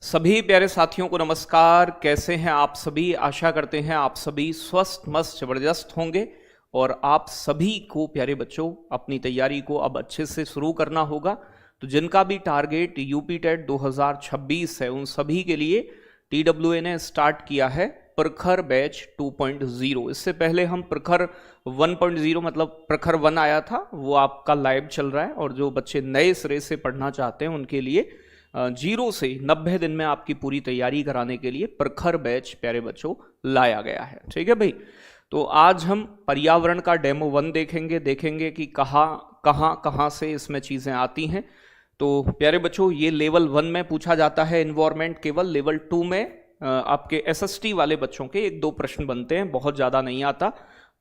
सभी प्यारे साथियों को नमस्कार। कैसे हैं आप सभी? आशा करते हैं आप सभी स्वस्थ मस्त जबरदस्त होंगे और आप सभी को प्यारे बच्चों अपनी तैयारी को अब अच्छे से शुरू करना होगा। तो जिनका भी टारगेट यूपी टेट 2026 है उन सभी के लिए TWA ने स्टार्ट किया है प्रखर बैच 2.0। इससे पहले हम प्रखर 1.0 मतलब प्रखर 1 आया था, वो आपका लाइव चल रहा है और जो बच्चे नए सिरे से पढ़ना चाहते हैं उनके लिए 0 से 90 दिन में आपकी पूरी तैयारी कराने के लिए प्रखर बैच प्यारे बच्चों लाया गया है। ठीक है भाई, तो आज हम पर्यावरण का डेमो 1 देखेंगे कि कहाँ से इसमें चीज़ें आती हैं। तो प्यारे बच्चों ये लेवल 1 में पूछा जाता है एनवायरमेंट केवल। लेवल 2 में आपके SST वाले बच्चों के 1-2 प्रश्न बनते हैं, बहुत ज़्यादा नहीं आता।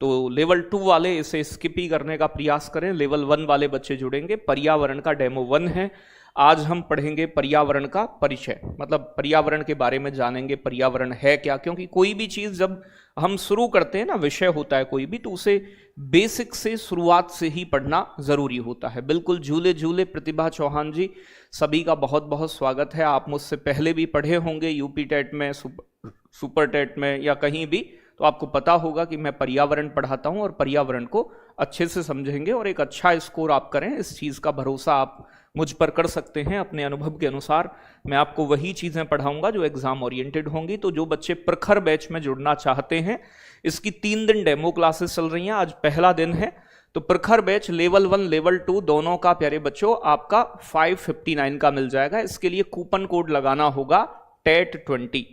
तो लेवल 2 वाले इसे स्किप ही करने का प्रयास करें। लेवल 1 वाले बच्चे जुड़ेंगे। पर्यावरण का डेमो 1 है। आज हम पढ़ेंगे पर्यावरण का परिचय, मतलब पर्यावरण के बारे में जानेंगे पर्यावरण है क्या। क्योंकि कोई भी चीज़ जब हम शुरू करते हैं ना, विषय होता है कोई भी, तो उसे बेसिक से शुरुआत से ही पढ़ना जरूरी होता है। बिल्कुल झूले झूले प्रतिभा चौहान जी, सभी का बहुत बहुत स्वागत है। आप मुझसे पहले भी पढ़े होंगे यूपी टेट में, सुपर टेट में या कहीं भी, तो आपको पता होगा कि मैं पर्यावरण पढ़ाता हूं और पर्यावरण को अच्छे से समझेंगे और एक अच्छा स्कोर आप करें, इस चीज़ का भरोसा आप मुझ पर कर सकते हैं। अपने अनुभव के अनुसार मैं आपको वही चीज़ें पढ़ाऊंगा जो एग्जाम ओरिएंटेड होंगी। तो जो बच्चे प्रखर बैच में जुड़ना चाहते हैं, इसकी 3 दिन डेमो क्लासेस चल रही हैं, आज पहला दिन है। तो प्रखर बैच लेवल 1 लेवल 2 दोनों का प्यारे बच्चों आपका 559 का मिल जाएगा। इसके लिए कूपन कोड लगाना होगा TET20।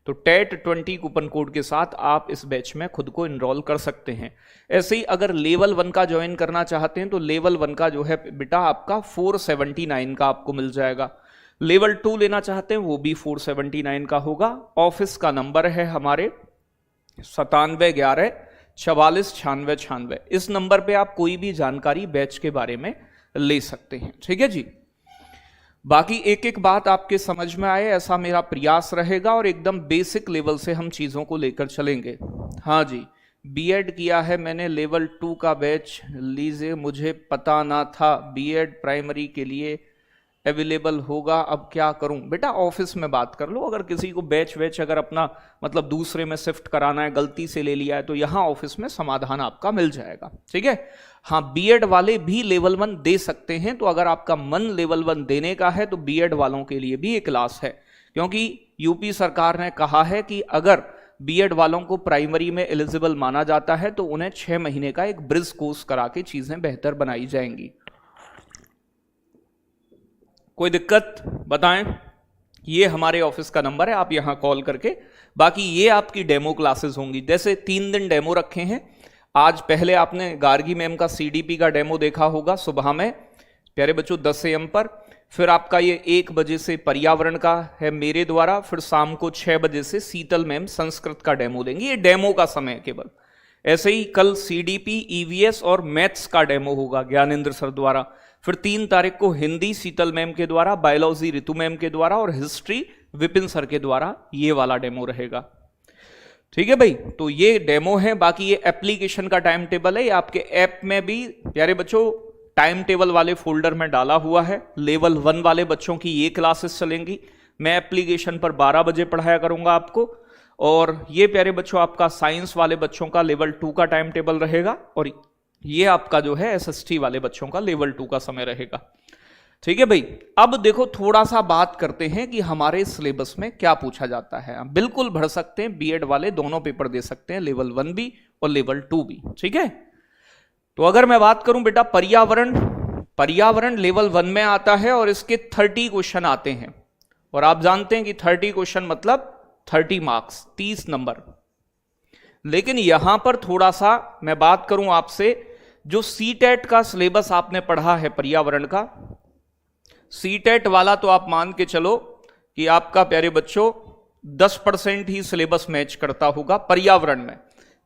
तो TET20 कूपन कोड के साथ आप इस बैच में खुद को इनरोल कर सकते हैं। ऐसे ही अगर लेवल 1 का ज्वाइन करना चाहते हैं तो लेवल 1 का जो है बेटा आपका 479 का आपको मिल जाएगा। लेवल 2 लेना चाहते हैं वो भी 479 का होगा। ऑफिस का नंबर है हमारे 9711449696। इस नंबर पे आप कोई भी जानकारी बैच के बारे में ले सकते हैं। ठीक है जी, बाकी एक एक बात आपके समझ में आए ऐसा मेरा प्रयास रहेगा और एकदम बेसिक लेवल से हम चीज़ों को लेकर चलेंगे। हाँ जी, बीएड किया है मैंने, लेवल 2 का बैच लीजिए, मुझे पता ना था बीएड प्राइमरी के लिए अवेलेबल होगा, अब क्या करूं? बेटा ऑफिस में बात कर लो। अगर किसी को बैच अगर अपना मतलब दूसरे में शिफ्ट कराना है, गलती से ले लिया है, तो यहाँ ऑफिस में समाधान आपका मिल जाएगा। ठीक है, हाँ बीएड वाले भी लेवल 1 दे सकते हैं। तो अगर आपका मन लेवल 1 देने का है तो बीएड वालों के लिए भी एक क्लास है, क्योंकि यूपी सरकार ने कहा है कि अगर बीएड वालों को प्राइमरी में एलिजिबल माना जाता है तो उन्हें 6 महीने का एक ब्रिज कोर्स करा के चीजें बेहतर बनाई जाएंगी। कोई दिक्कत बताएं? ये हमारे ऑफिस का नंबर है, आप यहां कॉल करके, बाकी ये आपकी डेमो क्लासेस होंगी। जैसे 3 दिन डेमो रखे हैं। आज पहले आपने गार्गी मैम का CDP का डेमो देखा होगा सुबह में प्यारे बच्चों 10 AM पर। फिर आपका ये 1 बजे से पर्यावरण का है मेरे द्वारा, फिर शाम को 6 बजे से शीतल मैम संस्कृत का डेमो देंगी। ये डेमो का समय है केवल। ऐसे ही कल CDP EVS और मैथ्स का डेमो होगा ज्ञानेंद्र सर द्वारा। फिर 3 तारीख को हिंदी शीतल मैम के द्वारा, बायोलॉजी ऋतु मैम के द्वारा और हिस्ट्री विपिन सर के द्वारा ये वाला डेमो रहेगा। ठीक है भाई, तो ये डेमो है। बाकी ये एप्लीकेशन का टाइम टेबल है, ये आपके ऐप में भी प्यारे बच्चों टाइम टेबल वाले फोल्डर में डाला हुआ है। लेवल 1 वाले बच्चों की ये क्लासेस चलेंगी। मैं एप्लीकेशन पर 12 बजे पढ़ाया करूंगा आपको। और ये प्यारे बच्चों आपका साइंस वाले बच्चों का लेवल 2 का टाइम टेबल रहेगा और ये आपका जो है SST वाले बच्चों का लेवल 2 का समय रहेगा। ठीक है भाई, अब देखो थोड़ा सा बात करते हैं कि हमारे सिलेबस में क्या पूछा जाता है। हम बिल्कुल भर सकते हैं, बीएड वाले दोनों पेपर दे सकते हैं, लेवल 1 भी और लेवल 2 भी। ठीक है, तो अगर मैं बात करूं बेटा पर्यावरण लेवल 1 में आता है और इसके 30 क्वेश्चन आते हैं। और आप जानते हैं कि 30 क्वेश्चन मतलब 30 मार्क्स, 30 नंबर। लेकिन यहां पर थोड़ा सा मैं बात करूं आपसे, जो CTET का सिलेबस आपने पढ़ा है पर्यावरण का, CTET वाला तो आप मान के चलो कि आपका प्यारे बच्चों 10% ही सिलेबस मैच करता होगा पर्यावरण में,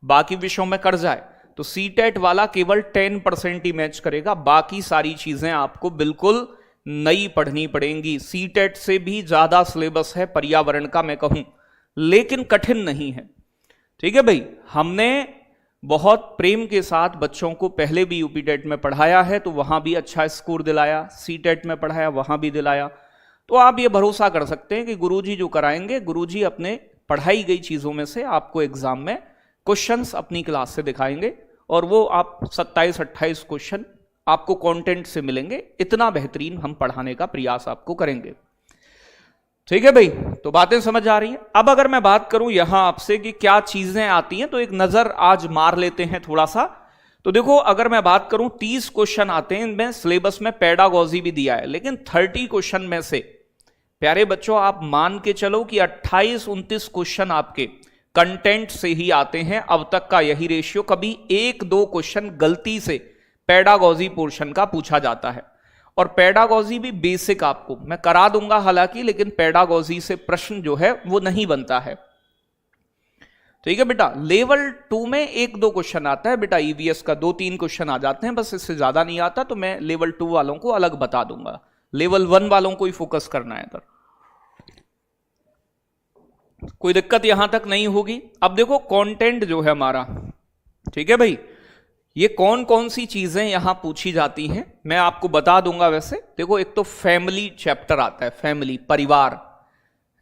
बाकी विषयों में कर जाए तो CTET वाला केवल 10% ही मैच करेगा। बाकी सारी चीजें आपको बिल्कुल नई पढ़नी पड़ेंगी। CTET से भी ज्यादा सिलेबस है पर्यावरण का मैं कहूं, लेकिन कठिन नहीं है। ठीक है भाई, हमने बहुत प्रेम के साथ बच्चों को पहले भी यूपी टेट में पढ़ाया है, तो वहां भी अच्छा स्कोर दिलाया, CTET में पढ़ाया वहां भी दिलाया। तो आप ये भरोसा कर सकते हैं कि गुरुजी जो कराएंगे, गुरुजी अपने पढ़ाई गई चीजों में से आपको एग्जाम में क्वेश्चंस अपनी क्लास से दिखाएंगे, और वो आप 27-28 क्वेश्चन आपको कंटेंट से मिलेंगे। इतना बेहतरीन हम पढ़ाने का प्रयास आपको करेंगे। ठीक है भाई, तो बातें समझ आ रही हैं। अब अगर मैं बात करूं यहां आपसे कि क्या चीजें आती हैं, तो एक नजर आज मार लेते हैं थोड़ा सा। तो देखो, अगर मैं बात करूं 30 क्वेश्चन आते हैं इनमें, सिलेबस में पेडागॉजी भी दिया है, लेकिन 30 क्वेश्चन में से प्यारे बच्चों आप मान के चलो कि 28-29 क्वेश्चन आपके कंटेंट से ही आते हैं। अब तक का यही रेशियो, कभी 1-2 क्वेश्चन गलती से पेडागॉजी पोर्शन का पूछा जाता है। और पेडागॉजी भी बेसिक आपको मैं करा दूंगा हालांकि, लेकिन पेडागॉजी से प्रश्न जो है वो नहीं बनता है। ठीक है बेटा, लेवल 2 में 1-2 क्वेश्चन आता है बेटा, ईवीएस का 2-3 क्वेश्चन आ जाते हैं, बस इससे ज्यादा नहीं आता। तो मैं लेवल 2 वालों को अलग बता दूंगा, लेवल 1 वालों को ही फोकस करना है इधर, कोई दिक्कत यहां तक नहीं होगी। अब देखो कंटेंट जो है हमारा, ठीक है भाई, ये कौन कौन सी चीजें यहां पूछी जाती हैं मैं आपको बता दूंगा। वैसे देखो, एक तो फैमिली चैप्टर आता है, फैमिली परिवार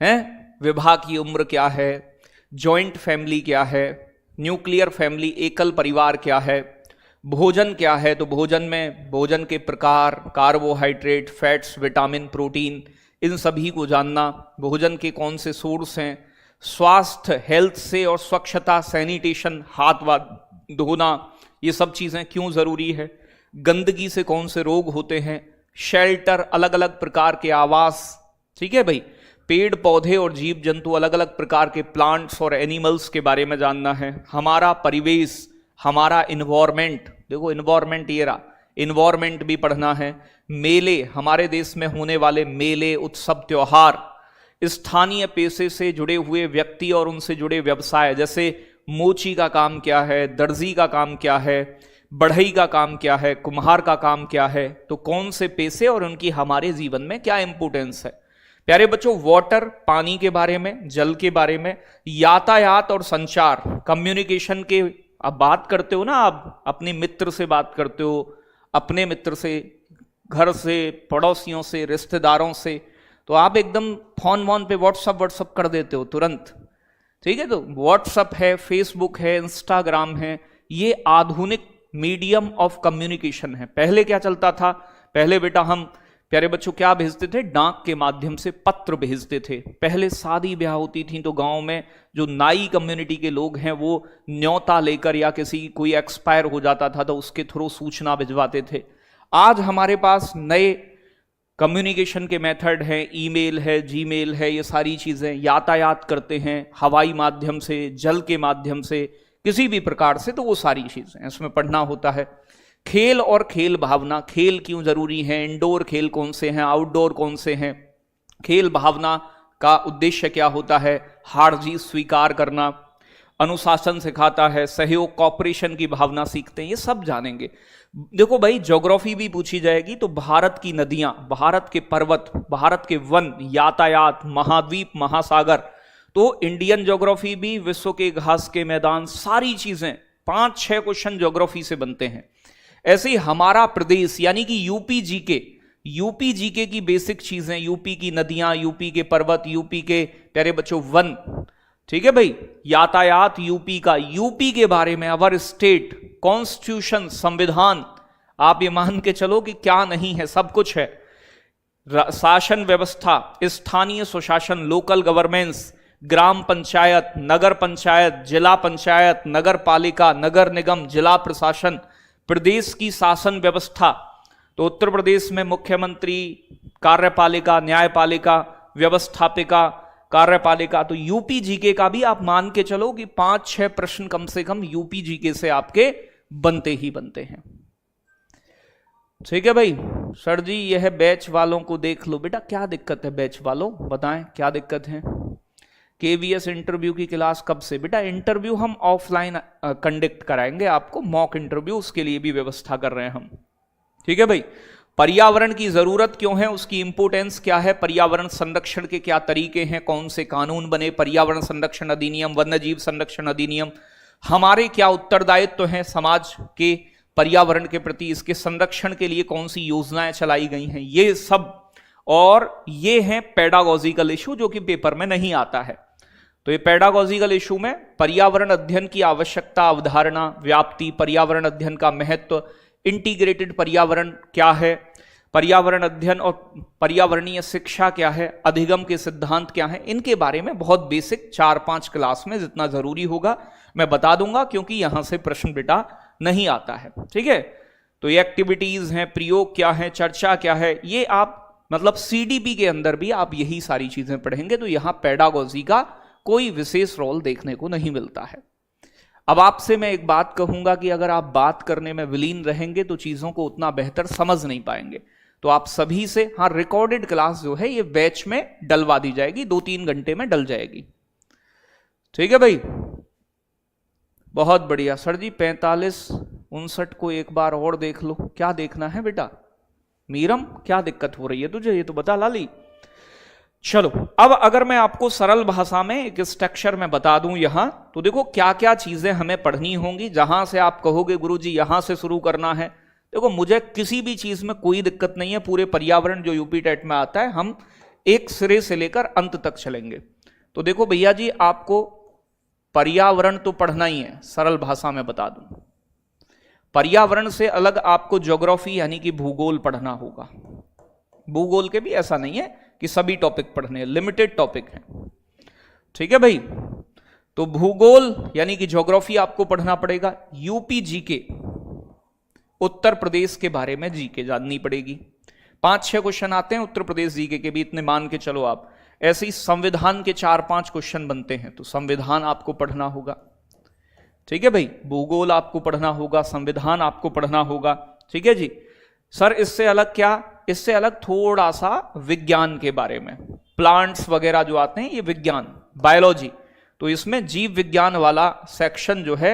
है, विवाह की उम्र क्या है, जॉइंट फैमिली क्या है, न्यूक्लियर फैमिली एकल परिवार क्या है, भोजन क्या है, तो भोजन में भोजन के प्रकार, कार्बोहाइड्रेट, फैट्स, विटामिन, प्रोटीन, इन सभी को जानना, भोजन के कौन से सोर्स हैं, स्वास्थ्य, हेल्थ से और स्वच्छता, सैनिटेशन, हाथ धोना, ये सब चीजें क्यों जरूरी है, गंदगी से कौन से रोग होते हैं, शेल्टर, अलग अलग प्रकार के आवास, ठीक है भाई, पेड़ पौधे और जीव जंतु, अलग अलग प्रकार के प्लांट्स और एनिमल्स के बारे में जानना है, हमारा परिवेश, हमारा इन्वायरमेंट, देखो इन्वायरमेंट ये रहा, इन्वायरमेंट भी पढ़ना है, मेले, हमारे देश में होने वाले मेले, उत्सव, त्योहार, स्थानीय पेशे से जुड़े हुए व्यक्ति और उनसे जुड़े व्यवसाय, जैसे मोची का काम क्या है, दर्जी का काम क्या है, बढ़ई का काम क्या है, कुम्हार का काम क्या है, तो कौन से पेशे और उनकी हमारे जीवन में क्या इंपोर्टेंस है। प्यारे बच्चों, वाटर, पानी के बारे में, जल के बारे में, यातायात और संचार, कम्युनिकेशन के अब बात करते हो ना, आप अपने मित्र से बात करते हो, अपने मित्र से, घर से, पड़ोसियों से, रिश्तेदारों से, तो आप एकदम फोन पे व्हाट्सअप कर देते हो तुरंत। ठीक है, तो व्हाट्सअप है, फेसबुक है, इंस्टाग्राम है, ये आधुनिक मीडियम ऑफ कम्युनिकेशन है। पहले क्या चलता था, पहले बेटा हम प्यारे बच्चों क्या भेजते थे, डाक के माध्यम से पत्र भेजते थे। पहले शादी ब्याह होती थी तो गांव में जो नाई कम्युनिटी के लोग हैं वो न्योता लेकर, या किसी कोई एक्सपायर हो जाता था तो उसके थ्रू सूचना भिजवाते थे। आज हमारे पास नए कम्युनिकेशन के मेथड हैं, ईमेल है, जीमेल है, ये सारी चीजें, यातायात करते हैं हवाई माध्यम से, जल के माध्यम से, किसी भी प्रकार से, तो वो सारी चीजें इसमें पढ़ना होता है। खेल और खेल भावना, खेल क्यों जरूरी है, इंडोर खेल कौन से हैं, आउटडोर कौन से हैं, खेल भावना का उद्देश्य क्या होता है, हार जीत स्वीकार करना, अनुशासन सिखाता है, सहयोग, कॉपरेशन की भावना सीखते हैं, ये सब जानेंगे। देखो भाई, ज्योग्राफी भी पूछी जाएगी तो भारत की नदियां, भारत के पर्वत, भारत के वन, यातायात, महाद्वीप, महासागर, तो इंडियन ज्योग्राफी भी, विश्व के घास के मैदान, सारी चीजें 5-6 क्वेश्चन ज्योग्राफी से बनते हैं। ऐसे ही हमारा प्रदेश यानी कि यूपी जीके की बेसिक चीजें, यूपी की नदियां, यूपी के पर्वत, यूपी के प्यारे बच्चों वन, ठीक है भाई, यातायात यूपी का, यूपी के बारे में, अवर स्टेट, कॉन्स्टिट्यूशन, संविधान, आप ये मान के चलो कि क्या नहीं है, सब कुछ है। शासन व्यवस्था, स्थानीय स्वशासन, लोकल गवर्नेंस, ग्राम पंचायत, नगर पंचायत, जिला पंचायत, नगर पालिका, नगर निगम, जिला प्रशासन, प्रदेश की शासन व्यवस्था, तो उत्तर प्रदेश में मुख्यमंत्री, कार्यपालिका, न्यायपालिका, व्यवस्थापिका, कार्यपालिका, तो यूपी जीके का भी आप मान के चलो कि 5-6 प्रश्न कम से कम यूपी जीके से आपके बनते ही बनते हैं। ठीक है भाई, सर जी यह बैच वालों को देख लो, बेटा क्या दिक्कत है बैच वालों, बताएं क्या दिक्कत है। केवीएस इंटरव्यू की क्लास कब से, बेटा इंटरव्यू हम ऑफलाइन कंडक्ट कराएंगे आपको, मॉक इंटरव्यू, उसके लिए भी व्यवस्था कर रहे हैं हम। ठीक है भाई, पर्यावरण की जरूरत क्यों है, उसकी इंपोर्टेंस क्या है, पर्यावरण संरक्षण के क्या तरीके हैं, कौन से कानून बने, पर्यावरण संरक्षण अधिनियम, वन्यजीव संरक्षण अधिनियम, हमारे क्या उत्तरदायित्व हैं समाज के पर्यावरण के प्रति, इसके संरक्षण के लिए कौन सी योजनाएं चलाई गई हैं, ये सब, और ये है पेडागॉजिकल इशू जो कि पेपर में नहीं आता है। तो ये पेडागॉजिकल इशू में पर्यावरण अध्ययन की आवश्यकता, अवधारणा, व्याप्ति, पर्यावरण अध्ययन का महत्व, इंटीग्रेटेड पर्यावरण क्या है, पर्यावरण अध्ययन और पर्यावरणीय शिक्षा क्या है, अधिगम के सिद्धांत क्या है, इनके बारे में बहुत बेसिक 4-5 क्लास में जितना जरूरी होगा मैं बता दूंगा, क्योंकि यहां से प्रश्न बेटा नहीं आता है। ठीक है, तो ये एक्टिविटीज हैं, प्रयोग क्या है, चर्चा क्या है, ये आप मतलब सीडीपी के अंदर भी आप यही सारी चीजें पढ़ेंगे। तो यहां पेडागॉजी का कोई विशेष रोल देखने को नहीं मिलता है। अब आपसे मैं एक बात कहूंगा कि अगर आप बात करने में विलीन रहेंगे तो चीजों को उतना बेहतर समझ नहीं पाएंगे। तो आप सभी से, हाँ, रिकॉर्डेड क्लास जो है ये बैच में डलवा दी जाएगी, 2-3 घंटे में डल जाएगी। ठीक है भाई, बहुत बढ़िया। सर जी 45-59 को एक बार और देख लो। क्या देखना है बेटा? मीरम, क्या दिक्कत हो रही है तुझे, ये तो बता लाली। चलो, अब अगर मैं आपको सरल भाषा में एक स्ट्रक्चर में बता दूं यहां, तो देखो क्या क्या चीजें हमें पढ़नी होंगी। जहां से आप कहोगे गुरुजी यहां से शुरू करना है, देखो मुझे किसी भी चीज में कोई दिक्कत नहीं है। पूरे पर्यावरण जो यूपी टेट में आता है, हम एक सिरे से लेकर अंत तक चलेंगे। तो देखो भैया जी, आपको पर्यावरण तो पढ़ना ही है, सरल भाषा में बता दूं। पर्यावरण से अलग आपको ज्योग्राफी यानी कि भूगोल पढ़ना होगा। भूगोल के भी ऐसा नहीं है कि सभी टॉपिक पढ़ने हैं, लिमिटेड टॉपिक हैं। ठीक है भाई, तो भूगोल यानी कि ज्योग्राफी आपको पढ़ना पड़ेगा। यूपी जीके, उत्तर प्रदेश के बारे में जीके जाननी पड़ेगी। 5-6 क्वेश्चन आते हैं उत्तर प्रदेश जीके के भी, इतने मान के चलो आप। ऐसे ही संविधान के 4-5 क्वेश्चन बनते हैं, तो संविधान आपको पढ़ना होगा। ठीक है भाई, भूगोल आपको पढ़ना होगा, संविधान आपको पढ़ना होगा। ठीक है जी। सर इससे अलग क्या? इससे अलग थोड़ा सा विज्ञान के बारे में, प्लांट्स वगैरह जो आते हैं, ये विज्ञान, बायोलॉजी। तो इसमें जीव विज्ञान वाला सेक्शन जो है,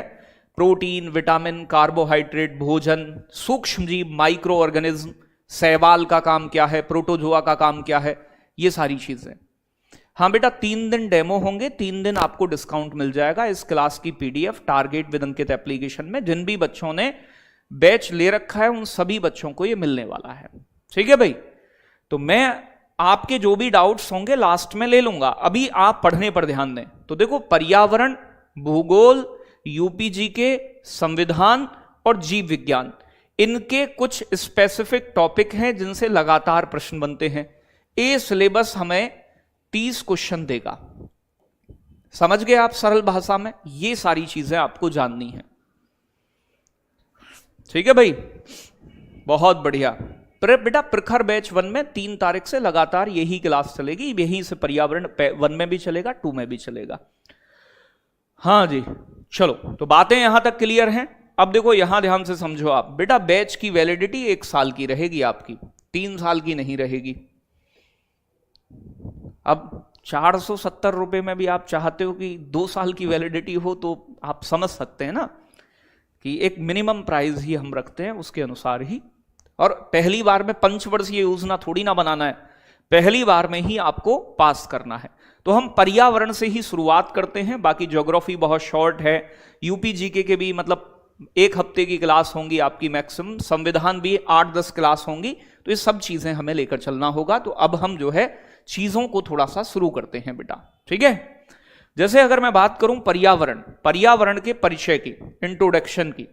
प्रोटीन, विटामिन, कार्बोहाइड्रेट, भोजन, सूक्ष्म जीव, माइक्रो ऑर्गेनिज्म, शैवाल का काम क्या है, प्रोटोजोआ का काम क्या है, ये सारी चीजें। हाँ बेटा, 3 दिन डेमो होंगे, 3 दिन आपको डिस्काउंट मिल जाएगा। इस क्लास की PDF target with Ankit application में जिन भी बच्चों ने बैच ले रखा है उन सभी बच्चों को ये मिलने वाला है। ठीक है भाई, तो मैं आपके जो भी डाउट्स होंगे लास्ट में ले लूंगा, अभी आप पढ़ने पर ध्यान दें। तो देखो, पर्यावरण, भूगोल, यूपीजी के, संविधान और जीव विज्ञान, इनके कुछ स्पेसिफिक टॉपिक हैं जिनसे लगातार प्रश्न बनते हैं। ये सिलेबस हमें 30 क्वेश्चन देगा। समझ गए आप? सरल भाषा में ये सारी चीजें आपको जाननी है। ठीक है भाई, बहुत बढ़िया। बेटा प्रखर बैच 1 में 3 तारीख से लगातार यही क्लास चलेगी, यहीं से पर्यावरण 1 में भी चलेगा, 2 में भी चलेगा। हाँ जी, चलो, तो बातें यहां तक क्लियर हैं। अब देखो यहां ध्यान से समझो आप। बेटा बैच की वैलिडिटी 1 साल की रहेगी आपकी, 3 साल की नहीं रहेगी। अब 470 रुपए में भी आप चाहते हो कि 2 साल की वैलिडिटी हो, तो आप समझ सकते हैं ना कि एक मिनिमम प्राइस ही हम रखते हैं, उसके अनुसार ही। और पहली बार में पंचवर्षीय योजना थोड़ी ना बनाना है, पहली बार में ही आपको पास करना है। तो हम पर्यावरण से ही शुरुआत करते हैं, बाकी ज्योग्राफी बहुत शॉर्ट है, यूपी जीके के भी मतलब 1 हफ्ते की क्लास होंगी आपकी मैक्सिमम, संविधान भी 8-10 क्लास होंगी। तो ये सब चीजें हमें लेकर चलना होगा। तो अब हम जो है चीजों को थोड़ा सा शुरू करते हैं बेटा। ठीक है, जैसे अगर मैं बात करूं पर्यावरण के परिचय की, इंट्रोडक्शन की,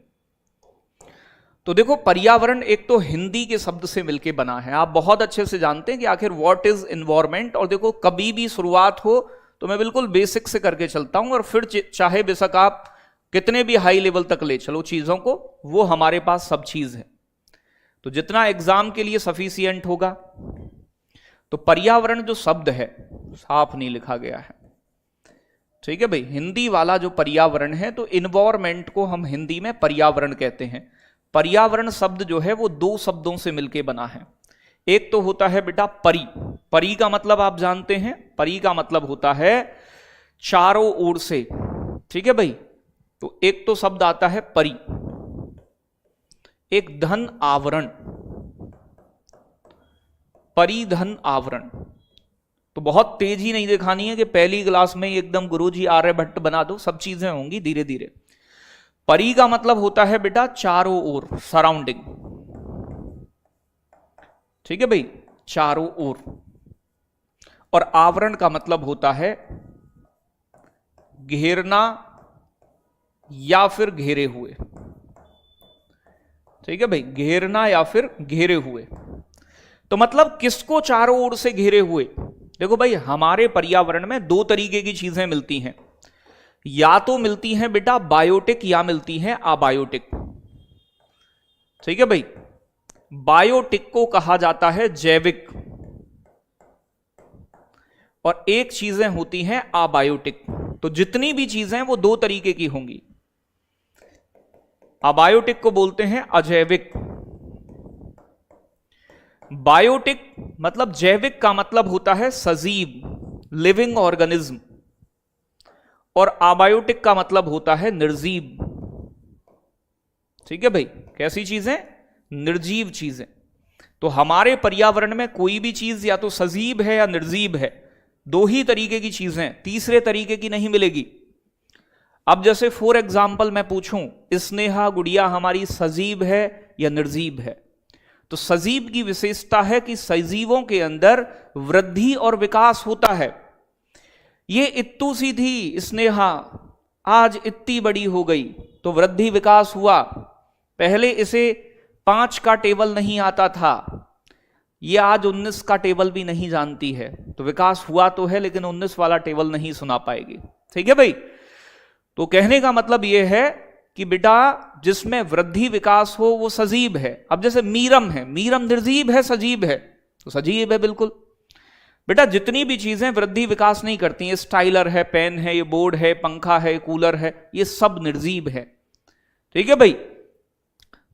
तो देखो पर्यावरण एक तो हिंदी के शब्द से मिलके बना है। आप बहुत अच्छे से जानते हैं कि आखिर व्हाट इज एनवायरमेंट। और देखो कभी भी शुरुआत हो तो मैं बिल्कुल बेसिक से करके चलता हूं, और फिर चाहे बेशक आप कितने भी हाई लेवल तक ले चलो चीजों को, वो हमारे पास सब चीज है। तो जितना एग्जाम के लिए सफिशिएंट होगा। तो पर्यावरण जो शब्द है साफ नहीं लिखा गया है। ठीक है भाई, हिंदी वाला जो पर्यावरण है, तो इन्वायरमेंट को हम हिंदी में पर्यावरण कहते हैं। पर्यावरण शब्द जो है वो 2 शब्दों से मिलके बना है। एक तो होता है बेटा परि। परि का मतलब आप जानते हैं, परि का मतलब होता है चारों ओर से। ठीक है भाई, तो एक तो शब्द आता है परि। एक धन आवरण, परिधन आवरण। तो बहुत तेजी नहीं दिखानी है कि पहली क्लास में एकदम गुरुजी आर्यभट्ट बना दो, सब चीजें होंगी धीरे धीरे। परि का मतलब होता है बेटा चारों ओर, सराउंडिंग। ठीक है भाई, चारों ओर, और आवरण का मतलब होता है घेरना या फिर घेरे हुए। ठीक है भाई, घेरना या फिर घेरे हुए। तो मतलब किसको चारों ओर से घेरे हुए? देखो भाई, हमारे पर्यावरण में दो तरीके की चीजें मिलती हैं, या तो मिलती हैं बेटा बायोटिक या मिलती हैं अबायोटिक। ठीक है भाई, बायोटिक को कहा जाता है जैविक, और एक चीजें होती हैं अबायोटिक। तो जितनी भी चीजें वो दो तरीके की होंगी। अबायोटिक को बोलते हैं अजैविक। बायोटिक मतलब जैविक का मतलब होता है सजीव, लिविंग ऑर्गेनिज्म, और अबायोटिक का मतलब होता है निर्जीव। ठीक है भाई, कैसी चीजें? निर्जीव चीजें। तो हमारे पर्यावरण में कोई भी चीज या तो सजीव है या निर्जीव है, दो ही तरीके की चीजें, तीसरे तरीके की नहीं मिलेगी। अब जैसे फॉर एग्जाम्पल मैं पूछूं, स्नेहा गुड़िया हमारी सजीव है या निर्जीव है? तो सजीव की विशेषता है कि सजीवों के अंदर वृद्धि और विकास होता है। ये इत्तू सी थी स्नेहा, आज इतनी बड़ी हो गई, तो वृद्धि विकास हुआ। पहले इसे 5 का टेबल नहीं आता था, ये आज 19 का टेबल भी नहीं जानती है, तो विकास हुआ तो है लेकिन 19 वाला टेबल नहीं सुना पाएगी। ठीक है भाई, तो कहने का मतलब यह है कि बेटा जिसमें वृद्धि विकास हो वो सजीव है। अब जैसे मीरम है, मीरम निर्जीव है सजीव है? तो सजीव है बिल्कुल। बेटा जितनी भी चीजें वृद्धि विकास नहीं करती हैं, स्टाइलर है, पेन है, ये बोर्ड है, पंखा है, कूलर है, ये सब निर्जीव है। ठीक है भाई,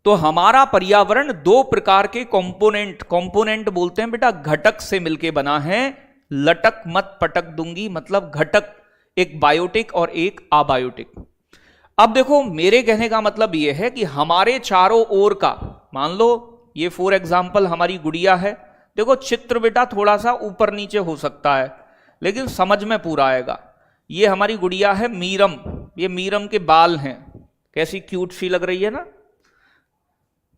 तो हमारा पर्यावरण दो प्रकार के कंपोनेंट बोलते हैं बेटा, घटक से मिलके बना है। लटक मत पटक दूंगी, मतलब घटक, एक बायोटिक और एक अबायोटिक। अब देखो, मेरे कहने का मतलब यह है कि हमारे चारों ओर का, मान लो ये फॉर एग्जाम्पल हमारी गुड़िया है। देखो चित्र बेटा थोड़ा सा ऊपर नीचे हो सकता है, लेकिन समझ में पूरा आएगा। ये हमारी गुड़िया है मीरम, ये मीरम के बाल हैं, कैसी क्यूट सी लग रही है ना।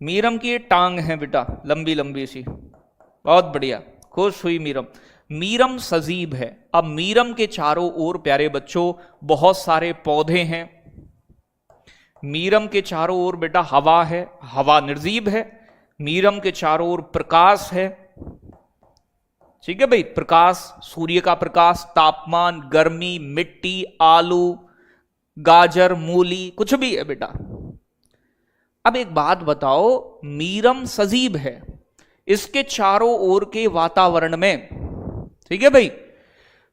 मीरम की ये टांग है बेटा, लंबी लंबी सी, बहुत बढ़िया, खुश हुई मीरम। मीरम सजीव है। अब मीरम के चारों ओर प्यारे बच्चों बहुत सारे पौधे हैं। मीरम के चारों ओर बेटा हवा है, हवा निर्जीव है। मीरम के चारों ओर प्रकाश है। ठीक है भाई, प्रकाश, सूर्य का प्रकाश, तापमान, गर्मी, मिट्टी, आलू, गाजर, मूली, कुछ भी है बेटा। अब एक बात बताओ, मीरम सजीव है, इसके चारों ओर के वातावरण में, ठीक है भाई,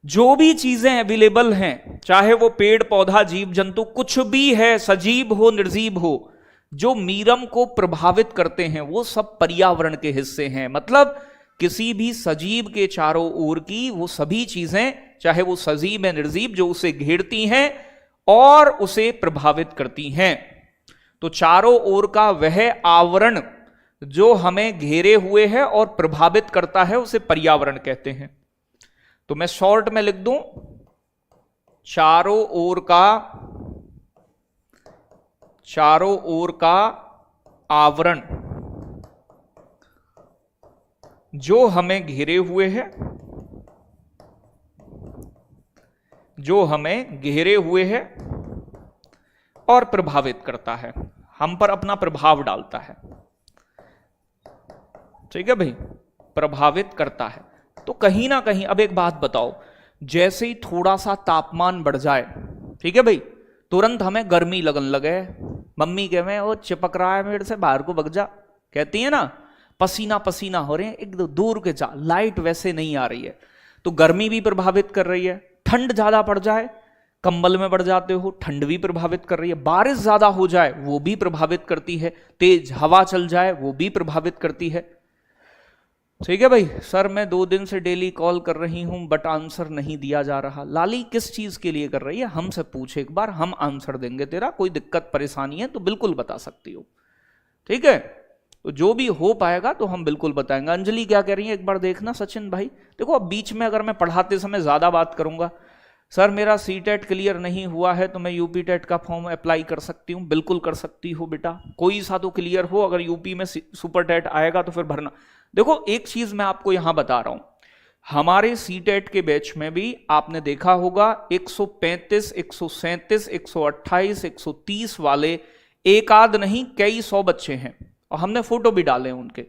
जो भी चीजें अवेलेबल हैं, चाहे वो पेड़ पौधा जीव जंतु कुछ भी है, सजीव हो निर्जीव हो, जो मीरम को प्रभावित करते हैं वो सब पर्यावरण के हिस्से हैं। मतलब किसी भी सजीव के चारों ओर की वो सभी चीजें, चाहे वो सजीव है निर्जीव, जो उसे घेरती हैं और उसे प्रभावित करती हैं। तो चारों ओर का वह आवरण जो हमें घेरे हुए है और प्रभावित करता है उसे पर्यावरण कहते हैं। तो मैं शॉर्ट में लिख दूं, चारों ओर का आवरण जो हमें घेरे हुए है, और प्रभावित करता है, हम पर अपना प्रभाव डालता है। ठीक है भाई, प्रभावित करता है। तो कहीं ना कहीं, अब एक बात बताओ, जैसे ही थोड़ा सा तापमान बढ़ जाए, ठीक है भाई, तुरंत हमें गर्मी लगन लगे, मम्मी कहे वो चिपक रहा है मेरे से, बाहर को भग जा, कहती है ना, पसीना पसीना हो रहे हैं, एक दूर के जा, लाइट वैसे नहीं आ रही है, तो गर्मी भी प्रभावित कर रही है। ठंड ज्यादा पड़ जाए, कंबल में बढ़ जाते हो, ठंड भी प्रभावित कर रही है। बारिश ज्यादा हो जाए वो भी प्रभावित करती है, तेज हवा चल जाए वो भी प्रभावित करती है। ठीक है भाई, सर मैं 2 दिन से डेली कॉल कर रही हूं बट आंसर नहीं दिया जा रहा। लाली किस चीज के लिए कर रही है, हमसे पूछ एक बार, हम आंसर देंगे तेरा। कोई दिक्कत परेशानी है तो बिल्कुल बता सकती हो, ठीक है। तो जो भी हो पाएगा तो हम बिल्कुल बताएंगे। अंजलि क्या कह रही है एक बार देखना सचिन भाई। देखो अब बीच में अगर मैं पढ़ाते समय ज्यादा बात करूंगा, सर मेरा सीटेट क्लियर नहीं हुआ है तो मैं यूपी टेट का फॉर्म अप्लाई कर सकती हूँ, बिल्कुल कर सकती हो बेटा, कोई सा तो क्लियर हो। अगर यूपी में सुपर टेट आएगा तो फिर भरना। देखो एक चीज मैं आपको यहां बता रहा हूं, हमारे सीटेट के बैच में भी आपने देखा होगा 135, 137, 128, 130 वाले एक आध नहीं कई 100 बच्चे हैं, और हमने फोटो भी डाले हैं उनके।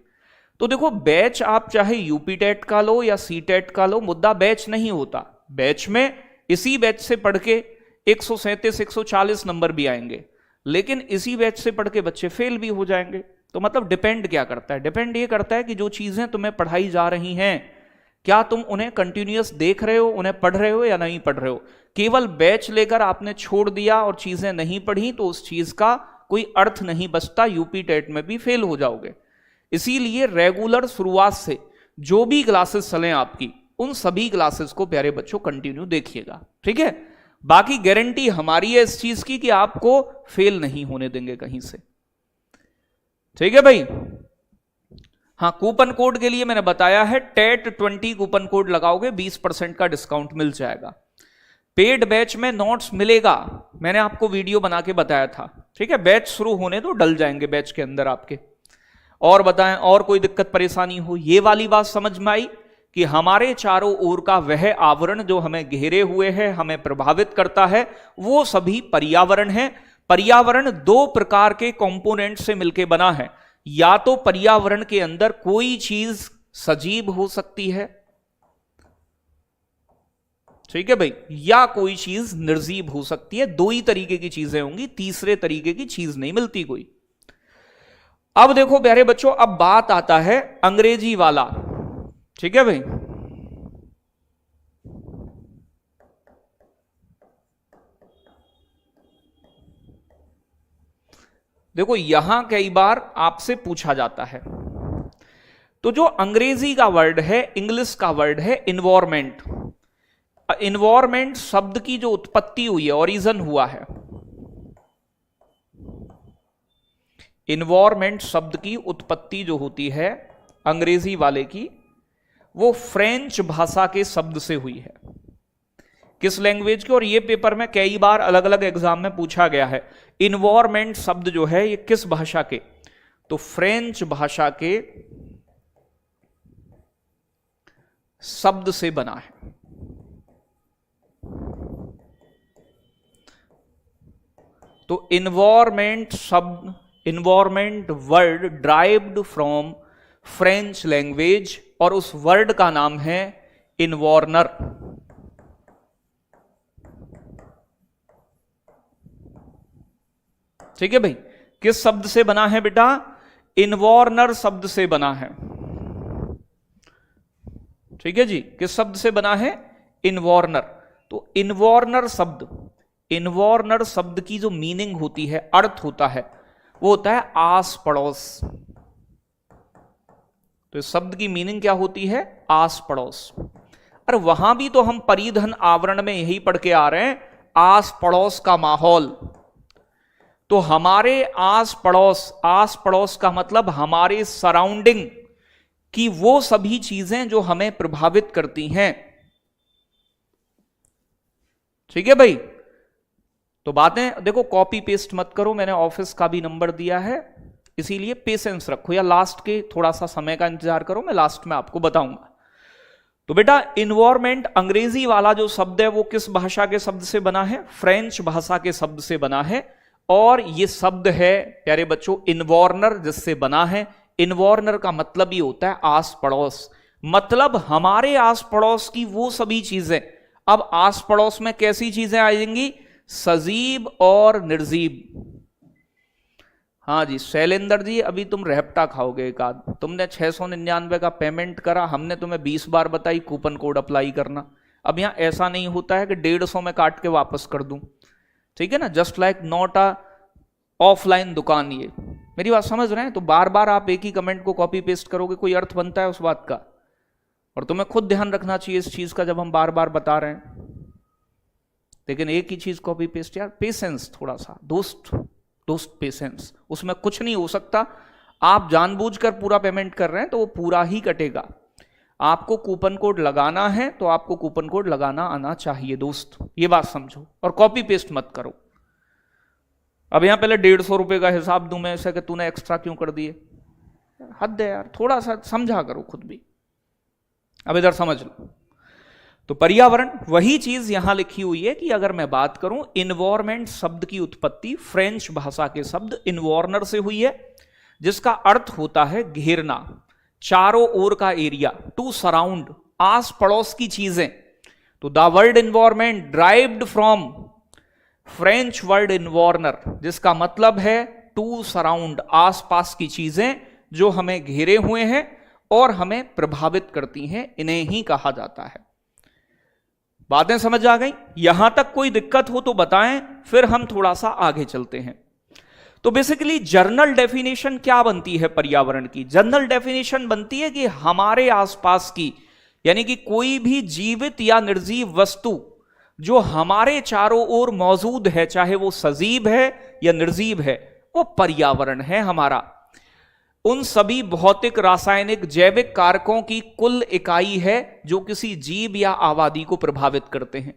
तो देखो बैच आप चाहे यूपी टेट का लो या सी टेट का लो, मुद्दा बैच नहीं होता। बैच में इसी बैच से पढ़ के 137, 140 नंबर भी आएंगे, लेकिन इसी बैच से पढ़ के बच्चे फेल भी हो जाएंगे। तो मतलब डिपेंड क्या करता है? डिपेंड ये करता है कि जो चीजें तुम्हें पढ़ाई जा रही हैं, क्या तुम उन्हें कंटिन्यूअस देख रहे हो, उन्हें पढ़ रहे हो या नहीं पढ़ रहे हो। केवल बैच लेकर आपने छोड़ दिया और चीजें नहीं पढ़ी तो उस चीज का कोई अर्थ नहीं बचता, यूपी टेट में भी फेल हो जाओगे। इसीलिए रेगुलर शुरुआत से जो भी क्लासेस चलें आपकी, उन सभी क्लासेस को प्यारे बच्चों कंटिन्यू देखिएगा, ठीक है। बाकी गारंटी हमारी है इस चीज की कि आपको फेल नहीं होने देंगे कहीं से, ठीक है भाई। हाँ, कूपन कोड के लिए मैंने बताया है, टेट 20 कूपन कोड लगाओगे 20% का डिस्काउंट मिल जाएगा। पेड बैच में नोट्स मिलेगा, मैंने आपको वीडियो बना के बताया था, ठीक है। बैच शुरू होने तो डल जाएंगे बैच के अंदर आपके। और बताएं, और कोई दिक्कत परेशानी हो? ये वाली बात समझ में आई कि हमारे चारों ओर का वह आवरण जो हमें घेरे हुए है, हमें प्रभावित करता है, वो सभी पर्यावरण है। पर्यावरण दो प्रकार के कंपोनेंट से मिलकर बना है। या तो पर्यावरण के अंदर कोई चीज सजीव हो सकती है, ठीक है भाई, या कोई चीज निर्जीव हो सकती है। दो ही तरीके की चीजें होंगी, तीसरे तरीके की चीज नहीं मिलती कोई। अब देखो प्यारे बच्चों, अब बात आता है अंग्रेजी वाला, ठीक है भाई। देखो यहां कई बार आपसे पूछा जाता है, तो जो अंग्रेजी का वर्ड है, इंग्लिश का वर्ड है इन्वायरमेंट। इन्वायरमेंट शब्द की जो उत्पत्ति हुई है, ओरिजिन हुआ है, इन्वायरमेंट शब्द की उत्पत्ति जो होती है अंग्रेजी वाले की, वो फ्रेंच भाषा के शब्द से हुई है। किस लैंग्वेज की? और ये पेपर में कई बार अलग अलग एग्जाम में पूछा गया है, इन्वायरमेंट शब्द जो है ये किस भाषा के? तो फ्रेंच भाषा के शब्द से बना है। तो इन्वायरमेंट शब्द, environment word derived from French language, और उस वर्ड का नाम है इन्वार्नर। ठीक है भाई, किस शब्द से बना है बेटा? इन्वार्नर शब्द से बना है, ठीक है जी। किस शब्द से बना है? इन्वार्नर। तो इन्वार्नर शब्द, इन्वार्नर शब्द की जो मीनिंग होती है, अर्थ होता है, वो होता है आस पड़ोस। तो इस शब्द की मीनिंग क्या होती है? आस पड़ोस। और वहां भी तो हम परिधन आवरण में यही पढ़ के आ रहे हैं, आस पड़ोस का माहौल। तो हमारे आस पड़ोस का मतलब हमारे सराउंडिंग की वो सभी चीजें जो हमें प्रभावित करती हैं, ठीक है भाई। तो बातें देखो, कॉपी पेस्ट मत करो, मैंने ऑफिस का भी नंबर दिया है, इसीलिए पेशेंस रखो, या लास्ट के थोड़ा सा समय का इंतजार करो, मैं लास्ट में आपको बताऊंगा। तो बेटा इन्वायरमेंट अंग्रेजी वाला जो शब्द है वो किस भाषा के शब्द से बना है? फ्रेंच भाषा के शब्द से बना है। और ये शब्द है प्यारे बच्चों इन्वार्नर, जिससे बना है। इन्वार्नर का मतलब ही होता है आस पड़ोस, मतलब हमारे आस पड़ोस की वो सभी चीजें। अब आस पड़ोस में कैसी चीजें आएंगी? सजीव और निर्जीव। हाँ जी शैलेंद्र जी, अभी तुम रेहपटा खाओगे एक आध। तुमने 699 का पेमेंट करा, हमने तुम्हें 20 बार बताई कूपन कोड अप्लाई करना। अब यहां ऐसा नहीं होता है कि 150 में काट के वापस कर दूं, ठीक है ना। Just like not a offline दुकान। ये मेरी बात समझ रहे हैं? तो बार बार आप एक ही कमेंट को कॉपी पेस्ट करोगे, कोई अर्थ बनता है उस बात का? और तुम्हें खुद ध्यान रखना चाहिए इस चीज का जब हम बार बार बता रहे हैं। लेकिन एक ही चीज कॉपी पेस्ट, यार पेशेंस थोड़ा सा, दोस्त पेशेंस, उसमें कुछ नहीं हो सकता। आप जानबूझकर पूरा पेमेंट कर रहे हैं तो वो पूरा ही कटेगा। आपको कूपन कोड लगाना है तो आपको कूपन कोड लगाना आना चाहिए दोस्त, ये बात समझो, और कॉपी पेस्ट मत करो। अब यहां पहले 150 रुपए का हिसाब दूं मैं ऐसा कि तूने एक्स्ट्रा क्यों कर दिए? हद है यार, थोड़ा सा समझा करो खुद भी। अब इधर समझ लो, तो पर्यावरण वही चीज यहां लिखी हुई है कि अगर मैं बात करूं, इन्वायरमेंट शब्द की उत्पत्ति फ्रेंच भाषा के शब्द इन्वार्नर से हुई है, जिसका अर्थ होता है घेरना, चारों ओर का एरिया, टू सराउंड, आस पड़ोस की चीजें। तो the word environment derived from French word इन्वार्नर, जिसका मतलब है टू सराउंड, आसपास की चीजें जो हमें घेरे हुए हैं और हमें प्रभावित करती हैं, इन्हें ही कहा जाता है। बातें समझ आ गई? यहां तक कोई दिक्कत हो तो बताएं, फिर हम थोड़ा सा आगे चलते हैं। तो बेसिकली जर्नल डेफिनेशन क्या बनती है पर्यावरण की? जनरल डेफिनेशन बनती है कि हमारे आसपास की, यानी कि कोई भी जीवित या निर्जीव वस्तु जो हमारे चारों ओर मौजूद है, चाहे वो सजीव है या निर्जीव है, वो पर्यावरण है हमारा। उन सभी भौतिक, रासायनिक, जैविक कारकों की कुल इकाई है जो किसी जीव या आबादी को प्रभावित करते हैं।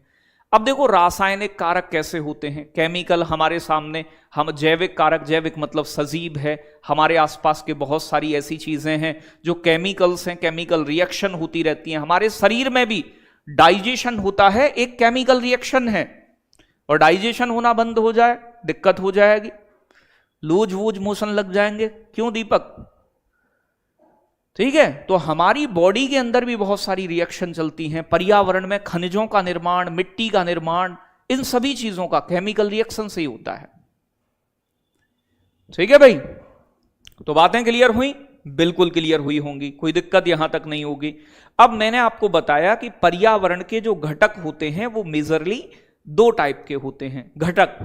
अब देखो रासायनिक कारक कैसे होते हैं, केमिकल हमारे सामने, हम जैविक कारक, जैविक मतलब सजीव है, हमारे आसपास के बहुत सारी ऐसी चीजें हैं जो केमिकल्स हैं, केमिकल रिएक्शन होती रहती हैं। हमारे शरीर में भी डाइजेशन होता है, एक केमिकल रिएक्शन है, और डाइजेशन होना बंद हो जाए दिक्कत हो जाएगी, लूज वूज मोशन लग जाएंगे। क्यों दीपक? ठीक है, तो हमारी बॉडी के अंदर भी बहुत सारी रिएक्शन चलती हैं। पर्यावरण में खनिजों का निर्माण, मिट्टी का निर्माण, इन सभी चीजों का केमिकल रिएक्शन से ही होता है। ठीक है भाई, तो बातें क्लियर हुई? बिल्कुल क्लियर हुई होंगी, कोई दिक्कत यहां तक नहीं होगी। अब मैंने आपको बताया कि पर्यावरण के जो घटक होते हैं वो मेजरली दो टाइप के होते हैं घटक।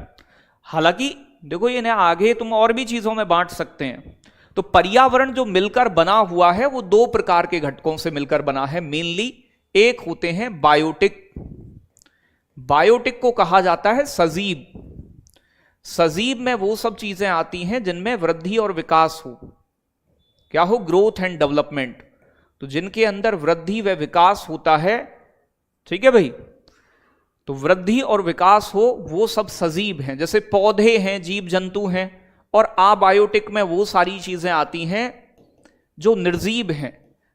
हालांकि देखो ये ना, आगे तुम और भी चीजों में बांट सकते हैं। तो पर्यावरण जो मिलकर बना हुआ है वो दो प्रकार के घटकों से मिलकर बना है मेनली। एक होते हैं बायोटिक, बायोटिक को कहा जाता है सजीव। सजीव में वो सब चीजें आती हैं जिनमें वृद्धि और विकास हो, क्या हो? Growth and development. तो जिनके अंदर वृद्धि व विकास होता है, ठीक है भाई, तो वृद्धि और विकास हो, वो सब सजीव हैं, जैसे पौधे हैं, जीव जंतु हैं। और अबायोटिक में वो सारी चीजें आती हैं जो निर्जीव हैं,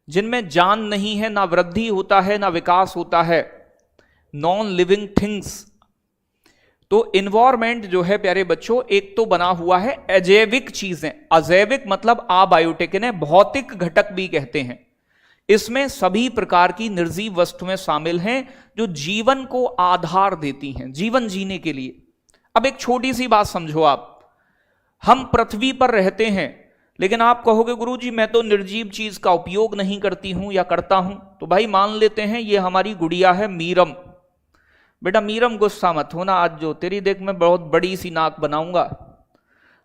जिनमें जान नहीं है, ना वृद्धि होता है ना विकास होता है, नॉन लिविंग थिंग्स। तो इन्वायरमेंट जो है प्यारे बच्चों, एक तो बना हुआ है अजैविक चीजें, अजैविक मतलब अबायोटिक, इन्हें भौतिक घटक भी कहते हैं। इसमें सभी प्रकार की निर्जीव वस्तुएं शामिल हैं जो जीवन को आधार देती हैं, जीवन जीने के लिए। अब एक छोटी सी बात समझो आप, हम पृथ्वी पर रहते हैं, लेकिन आप कहोगे गुरुजी मैं तो निर्जीव चीज का उपयोग नहीं करती हूं या करता हूं। तो भाई मान लेते हैं ये हमारी गुड़िया है मीरम। बेटा मीरम गुस्सा मत होना, आज जो तेरी देख मैं बहुत बड़ी सी नाक बनाऊंगा।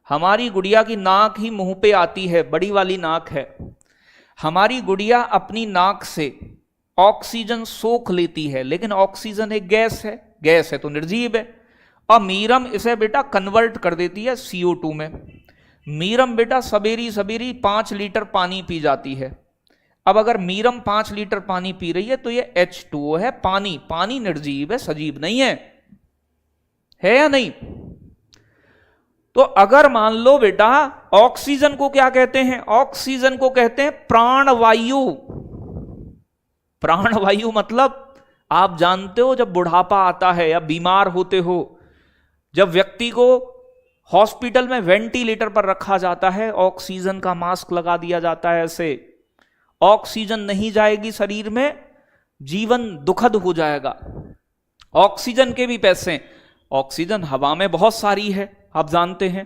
हमारी गुड़िया की नाक ही मुंह पे आती है, बड़ी वाली नाक है। हमारी गुड़िया अपनी नाक से ऑक्सीजन सोख लेती है, लेकिन ऑक्सीजन एक गैस है, गैस है तो निर्जीव है। और मीरम इसे बेटा कन्वर्ट कर देती है CO2 में। मीरम बेटा सवेरी सवेरी 5 लीटर पानी पी जाती है। अब अगर मीरम 5 लीटर पानी पी रही है तो ये H2O है, पानी। पानी निर्जीव है, सजीव नहीं है या नहीं? तो अगर मान लो बेटा ऑक्सीजन को क्या कहते हैं? ऑक्सीजन को कहते हैं प्राणवायु। प्राणवायु मतलब आप जानते हो जब बुढ़ापा आता है या बीमार होते हो, जब व्यक्ति को हॉस्पिटल में वेंटिलेटर पर रखा जाता है, ऑक्सीजन का मास्क लगा दिया जाता है, ऐसे ऑक्सीजन नहीं जाएगी शरीर में, जीवन दुखद हो जाएगा। ऑक्सीजन के भी पैसे, ऑक्सीजन हवा में बहुत सारी है, आप जानते हैं।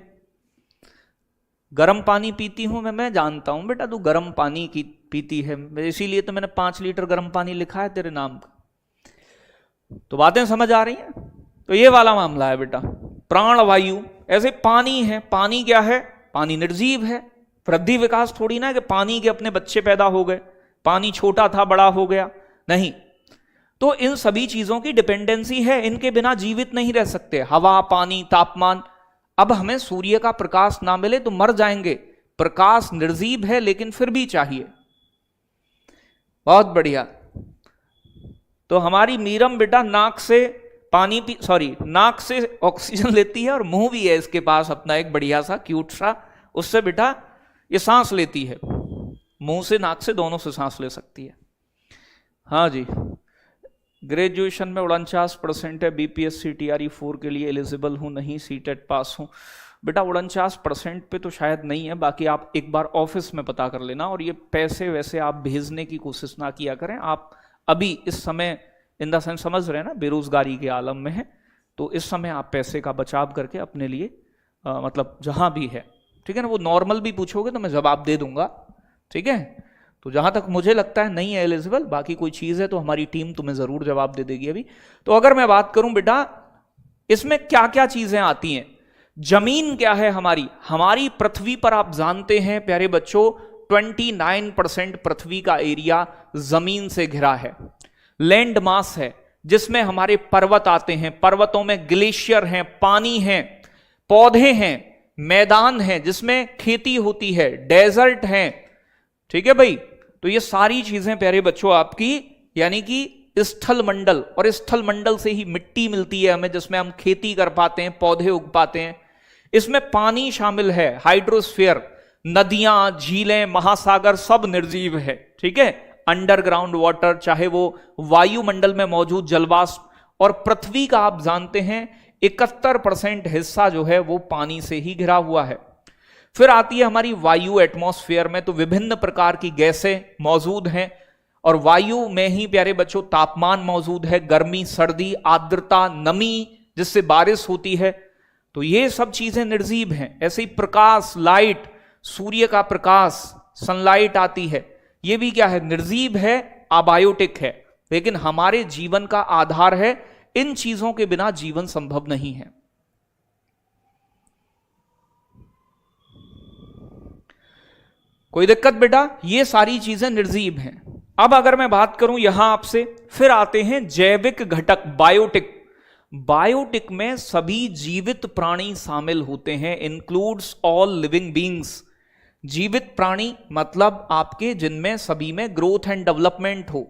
गर्म पानी पीती हूं मैं जानता हूं बेटा तू गर्म पानी की पीती है, इसीलिए तो मैंने 5 लीटर गर्म पानी लिखा है तेरे नाम का। तो बातें समझ आ रही हैं? तो ये वाला मामला है बेटा, प्राणवायु। ऐसे पानी है, पानी क्या है? पानी निर्जीव है। वृद्धि विकास थोड़ी ना कि पानी के अपने बच्चे पैदा हो गए, पानी छोटा था बड़ा हो गया, नहीं। तो इन सभी चीजों की डिपेंडेंसी है, इनके बिना जीवित नहीं रह सकते। हवा, पानी, तापमान। अब हमें सूर्य का प्रकाश ना मिले तो मर जाएंगे, प्रकाश निर्जीव है लेकिन फिर भी चाहिए। बहुत बढ़िया। तो हमारी मीरम बेटा नाक से पानी नाक से ऑक्सीजन लेती है, और मुंह भी है इसके पास अपना एक बढ़िया सा क्यूट सा, उससे बेटा ये सांस लेती है। मुंह से नाक से दोनों से सांस ले सकती है। हाँ जी, ग्रेजुएशन में 49% है, बीपीएससी टीआरई 4 के लिए एलिजिबल हूँ, नहीं सीटेट पास हूँ। बेटा 49% पे तो शायद नहीं है, बाकी आप एक बार ऑफिस में पता कर लेना। और ये पैसे वैसे आप भेजने की कोशिश ना किया करें। आप अभी इस समय इन द सेंस समझ रहे हैं ना, बेरोजगारी के आलम में है, तो इस समय आप पैसे का बचाव करके अपने लिए मतलब जहां भी है, ठीक है ना, वो नॉर्मल भी पूछोगे तो मैं जवाब दे दूंगा, ठीक है। तो जहां तक मुझे लगता है नहीं है एलिजिबल, बाकी कोई चीज है तो हमारी टीम तुम्हें जरूर जवाब दे देगी अभी। तो अगर मैं बात करूं बेटा इसमें क्या क्या चीजें आती हैं, जमीन क्या है हमारी, हमारी पृथ्वी पर आप जानते हैं प्यारे बच्चों 29% पृथ्वी का एरिया जमीन से घिरा है। लैंड मास है जिसमें हमारे पर्वत आते हैं, पर्वतों में ग्लेशियर हैं, पानी है, पौधे हैं, मैदान है जिसमें खेती होती है, डेजर्ट है, ठीक है भाई। तो ये सारी चीजें प्यारे बच्चों आपकी यानी कि स्थल मंडल, और स्थल मंडल से ही मिट्टी मिलती है हमें जिसमें हम खेती कर पाते हैं, पौधे उग पाते हैं। इसमें पानी शामिल है, हाइड्रोस्फीयर, नदियां, झीलें, महासागर सब निर्जीव है, ठीक है। अंडरग्राउंड वाटर, चाहे वो वायुमंडल में मौजूद जलवाष्प, और पृथ्वी का आप जानते हैं 71% हिस्सा जो है वो पानी से ही घिरा हुआ है। फिर आती है हमारी वायु, एटमॉस्फेयर में तो विभिन्न प्रकार की गैसें मौजूद हैं, और वायु में ही प्यारे बच्चों तापमान मौजूद है, गर्मी, सर्दी, आर्द्रता, नमी जिससे बारिश होती है। तो ये सब चीजें निर्जीव हैं। ऐसे ही प्रकाश, लाइट, सूर्य का प्रकाश, सनलाइट आती है, ये भी क्या है, निर्जीव है, अबायोटिक है, लेकिन हमारे जीवन का आधार है। इन चीजों के बिना जीवन संभव नहीं है। कोई दिक्कत बेटा, ये सारी चीजें निर्जीव हैं। अब अगर मैं बात करूं यहां आपसे, फिर आते हैं जैविक घटक, बायोटिक। बायोटिक में सभी जीवित प्राणी शामिल होते हैं, इंक्लूड्स ऑल लिविंग बींग्स। जीवित प्राणी मतलब आपके जिनमें सभी में ग्रोथ एंड डेवलपमेंट हो,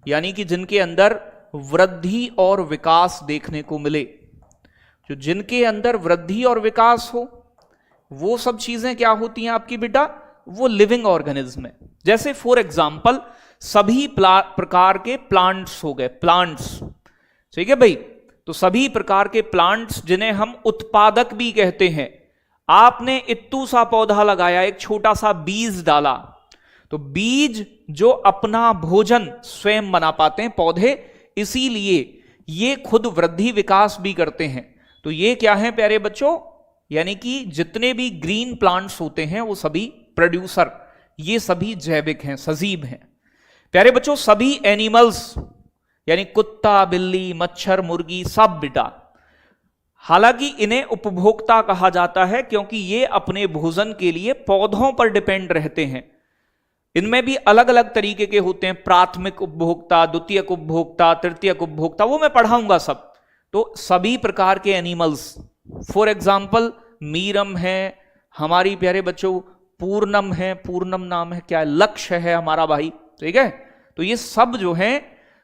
यानी कि जिनके अंदर वृद्धि और विकास देखने को मिले। जो जिनके अंदर वृद्धि और विकास हो वो सब चीजें क्या होती हैं आपकी बेटा, वो लिविंग ऑर्गेनिज्म है। जैसे फॉर एग्जांपल सभी प्रकार के प्लांट्स हो गए, प्लांट्स, ठीक है भाई। तो सभी प्रकार के प्लांट्स जिन्हें हम उत्पादक भी कहते हैं। आपने इत्तू सा पौधा लगाया, एक छोटा सा बीज डाला, तो बीज जो अपना भोजन स्वयं बना पाते हैं पौधे, इसीलिए ये खुद वृद्धि विकास भी करते हैं। तो ये क्या है प्यारे बच्चों, यानी कि जितने भी ग्रीन प्लांट्स होते हैं वो सभी प्रोड्यूसर, ये सभी जैविक हैं, सजीव हैं। प्यारे बच्चों सभी एनिमल्स यानी कुत्ता, बिल्ली, मच्छर, मुर्गी सब बेटा, हालांकि इन्हें उपभोक्ता कहा जाता है क्योंकि ये अपने भोजन के लिए पौधों पर डिपेंड रहते हैं। इनमें भी अलग अलग तरीके के होते हैं, प्राथमिक उपभोक्ता, द्वितीयक उपभोक्ता, तृतीयक उपभोक्ता, वो मैं पढ़ाऊंगा सब। तो सभी प्रकार के एनिमल्स, फॉर एग्जाम्पल मीरम है हमारी प्यारे बच्चों, पूर्णम है, पूर्णम नाम है क्या है, लक्ष्य है हमारा भाई, ठीक है। तो ये सब जो है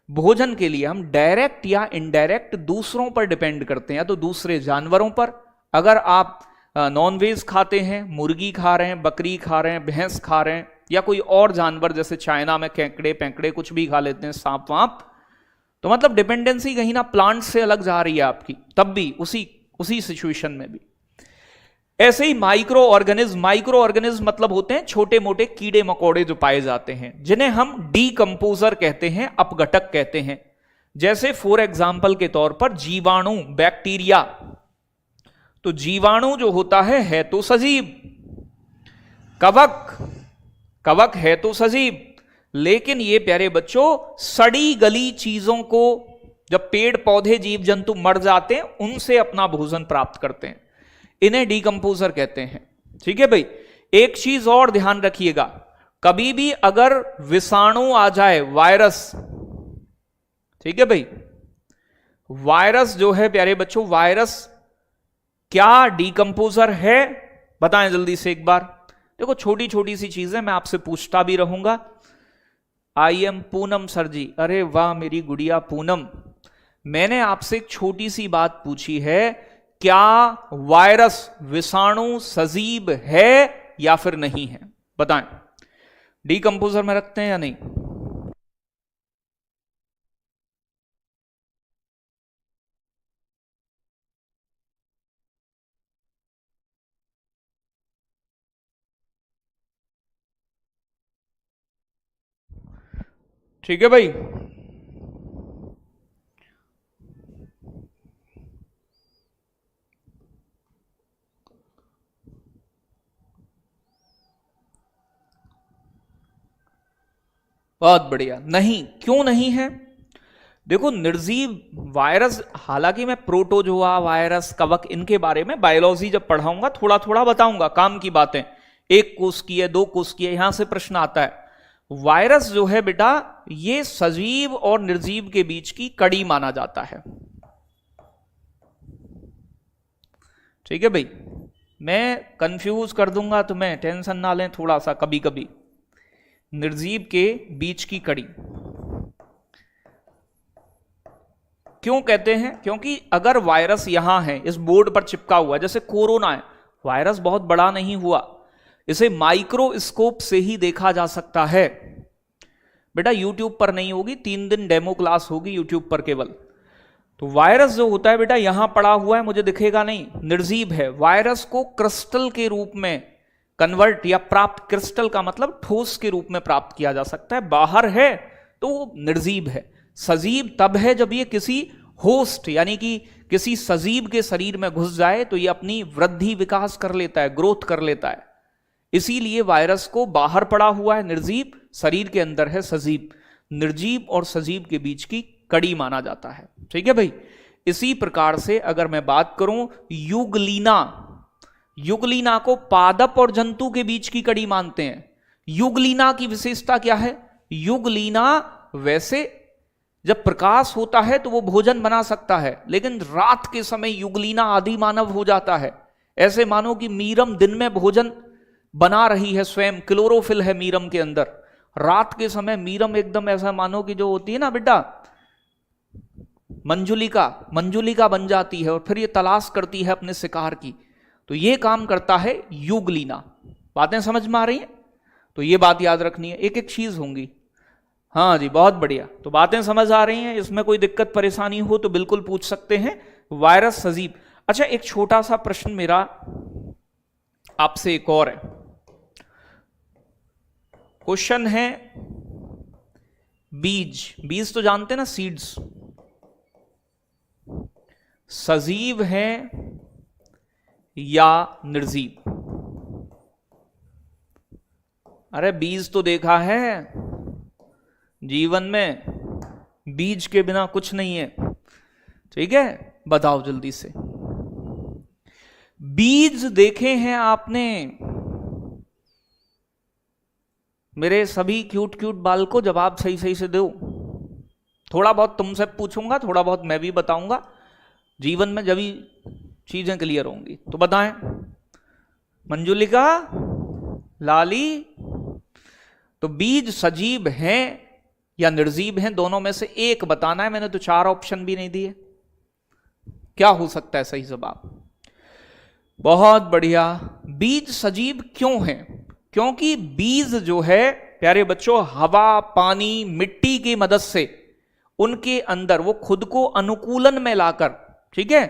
भोजन के लिए हम डायरेक्ट या इनडायरेक्ट दूसरों पर डिपेंड करते हैं, या तो दूसरे जानवरों पर। अगर आप नॉनवेज खाते हैं, मुर्गी खा रहे हैं, बकरी खा रहे हैं, भैंस खा रहे हैं, या कोई और जानवर जैसे चाइना में केकड़े पेंकड़े कुछ भी खा लेते हैं, सांप वाप, तो मतलब डिपेंडेंसी कहीं ना प्लांट से अलग जा रही है आपकी, तब भी उसी सिचुएशन में भी। ऐसे ही माइक्रो ऑर्गेनिज्म मतलब होते हैं छोटे मोटे कीड़े मकोड़े जो पाए जाते हैं, जिन्हें हम डीकंपोजर कहते हैं, अपघटक कहते हैं। जैसे फॉर एग्जाम्पल के तौर पर जीवाणु, बैक्टीरिया। तो जीवाणु जो होता है तो सजीव, कवक है तो सजीव, लेकिन ये प्यारे बच्चों सड़ी गली चीजों को, जब पेड़ पौधे जीव जंतु मर जाते हैं उनसे अपना भोजन प्राप्त करते हैं, इन्हें डीकंपोजर कहते हैं, ठीक है भाई। एक चीज और ध्यान रखिएगा, कभी भी अगर विषाणु आ जाए, वायरस, ठीक है भाई, वायरस जो है प्यारे बच्चों, वायरस क्या डीकंपोजर है, बताएं जल्दी से एक बार। देखो छोटी छोटी सी चीजें मैं आपसे पूछता भी रहूंगा। आई एम पूनम सर जी, अरे वाह मेरी गुड़िया पूनम, मैंने आपसे एक छोटी सी बात पूछी है, क्या वायरस, विषाणु सजीव है या फिर नहीं है, बताएं। डीकंपोजर में रखते हैं या नहीं? ठीक है भाई। बहुत बढ़िया। नहीं, क्यों नहीं है? देखो, निर्जीव वायरस, हालांकि मैं प्रोटोजोआ, वायरस, कवक, इनके बारे में बायोलॉजी जब पढ़ाऊंगा थोड़ा थोड़ा बताऊंगा, काम की बातें। एक कोष की है, दो कोष की है, यहां से प्रश्न आता है। वायरस जो है बेटा, ये सजीव और निर्जीव के बीच की कड़ी माना जाता है। ठीक है भाई, मैं कंफ्यूज कर दूंगा तुम्हें, टेंशन ना लें थोड़ा सा कभी कभी। निर्जीव के बीच की कड़ी क्यों कहते हैं? क्योंकि अगर वायरस यहां है, इस बोर्ड पर चिपका हुआ है, जैसे कोरोना है, वायरस बहुत बड़ा नहीं हुआ, इसे माइक्रोस्कोप से ही देखा जा सकता है। बेटा यूट्यूब पर नहीं होगी, 3 दिन डेमो क्लास होगी यूट्यूब पर केवल। तो वायरस जो होता है बेटा, यहां पड़ा हुआ है, मुझे दिखेगा नहीं, निर्जीव है। वायरस को क्रिस्टल के रूप में कन्वर्ट या प्राप्त, क्रिस्टल का मतलब ठोस के रूप में प्राप्त किया जा सकता है। बाहर है तो वो निर्जीव है। सजीव तब है जब ये किसी होस्ट यानी कि किसी सजीव के शरीर में घुस जाए तो ये अपनी वृद्धि विकास कर लेता है, ग्रोथ कर लेता है। इसीलिए वायरस को बाहर पड़ा हुआ है निर्जीव, शरीर के अंदर है सजीव। निर्जीव और सजीव के बीच की कड़ी माना जाता है। ठीक है भाई। इसी प्रकार से अगर मैं बात करूं युगलीना, युगलीना को पादप और जंतु के बीच की कड़ी मानते हैं। युगलीना की विशेषता क्या है? युगलीना वैसे जब प्रकाश होता है तो वो भोजन बना सकता है, लेकिन रात के समय युगलीना आदि मानव हो जाता है। ऐसे मानो कि मीरम दिन में भोजन बना रही है, स्वयं क्लोरोफिल है मीरम के अंदर। रात के समय मीरम एकदम ऐसा मानो कि जो होती है ना बेटा मंजुलिका, मंजुलिका बन जाती है और फिर ये तलाश करती है अपने शिकार की। तो ये काम करता है युगलीना। बातें समझ में आ रही हैं? तो ये बात याद रखनी है, एक एक चीज होंगी। हाँ जी, बहुत बढ़िया। तो बातें समझ आ रही हैं, इसमें कोई दिक्कत परेशानी हो तो बिल्कुल पूछ सकते हैं। वायरस, सजीव। अच्छा, एक छोटा सा प्रश्न मेरा आपसे एक और है। क्वेश्चन है, बीज, बीज तो जानते हैं ना, सीड्स, सजीव है या निर्जीव? अरे बीज तो देखा है जीवन में, बीज के बिना कुछ नहीं है। ठीक है, बताओ जल्दी से, बीज देखे हैं आपने? मेरे सभी क्यूट क्यूट बाल को जवाब सही सही से दो। थोड़ा बहुत तुमसे पूछूंगा, थोड़ा बहुत मैं भी बताऊंगा, जीवन में जब भी चीजें क्लियर होंगी। तो बताएं, मंजुलिका, लाली, तो बीज सजीव हैं या निर्जीव हैं? दोनों में से एक बताना है। मैंने तो 4 ऑप्शन भी नहीं दिए। क्या हो सकता है सही जवाब? बहुत बढ़िया, बीज सजीव क्यों हैं? क्योंकि बीज जो है प्यारे बच्चों, हवा, पानी, मिट्टी की मदद से उनके अंदर वो खुद को अनुकूलन में लाकर, ठीक है,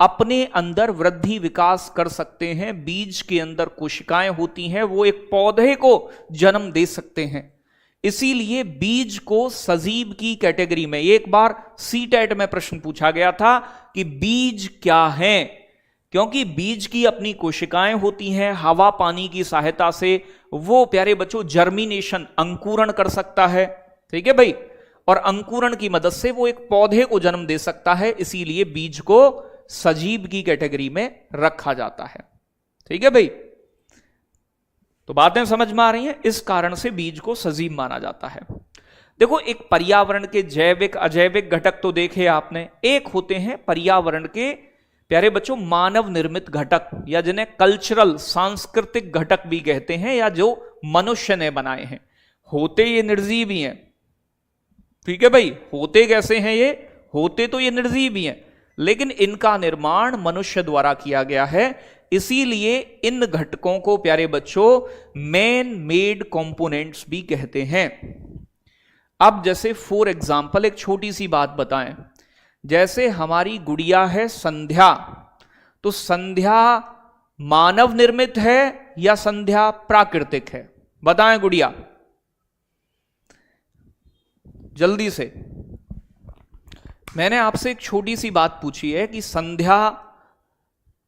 अपने अंदर वृद्धि विकास कर सकते हैं। बीज के अंदर कोशिकाएं होती हैं, वो एक पौधे को जन्म दे सकते हैं। इसीलिए बीज को सजीव की कैटेगरी में, एक बार सीटेट में प्रश्न पूछा गया था कि बीज क्या है, क्योंकि बीज की अपनी कोशिकाएं होती हैं, हवा पानी की सहायता से वो प्यारे बच्चों जर्मिनेशन, अंकुरण कर सकता है। ठीक है भाई, और अंकुरण की मदद से वो एक पौधे को जन्म दे सकता है। इसीलिए बीज को सजीव की कैटेगरी में रखा जाता है। ठीक है भाई, तो बातें समझ में आ रही हैं? इस कारण से बीज को सजीव माना जाता है। देखो, एक पर्यावरण के जैविक अजैविक घटक तो देखे आपने, एक होते हैं पर्यावरण के प्यारे बच्चों मानव निर्मित घटक, या जिन्हें कल्चरल, सांस्कृतिक घटक भी कहते हैं, या जो मनुष्य ने बनाए हैं। होते ये निर्जीव ही हैं। ठीक है भाई, होते कैसे हैं ये? होते तो ये निर्जीव ही हैं, लेकिन इनका निर्माण मनुष्य द्वारा किया गया है। इसीलिए इन घटकों को प्यारे बच्चों मैन मेड कंपोनेंट्स भी कहते हैं। अब जैसे फॉर एग्जाम्पल एक छोटी सी बात बताएं, जैसे हमारी गुड़िया है संध्या, तो संध्या मानव निर्मित है या संध्या प्राकृतिक है? बताएं गुड़िया, जल्दी से। मैंने आपसे एक छोटी सी बात पूछी है कि संध्या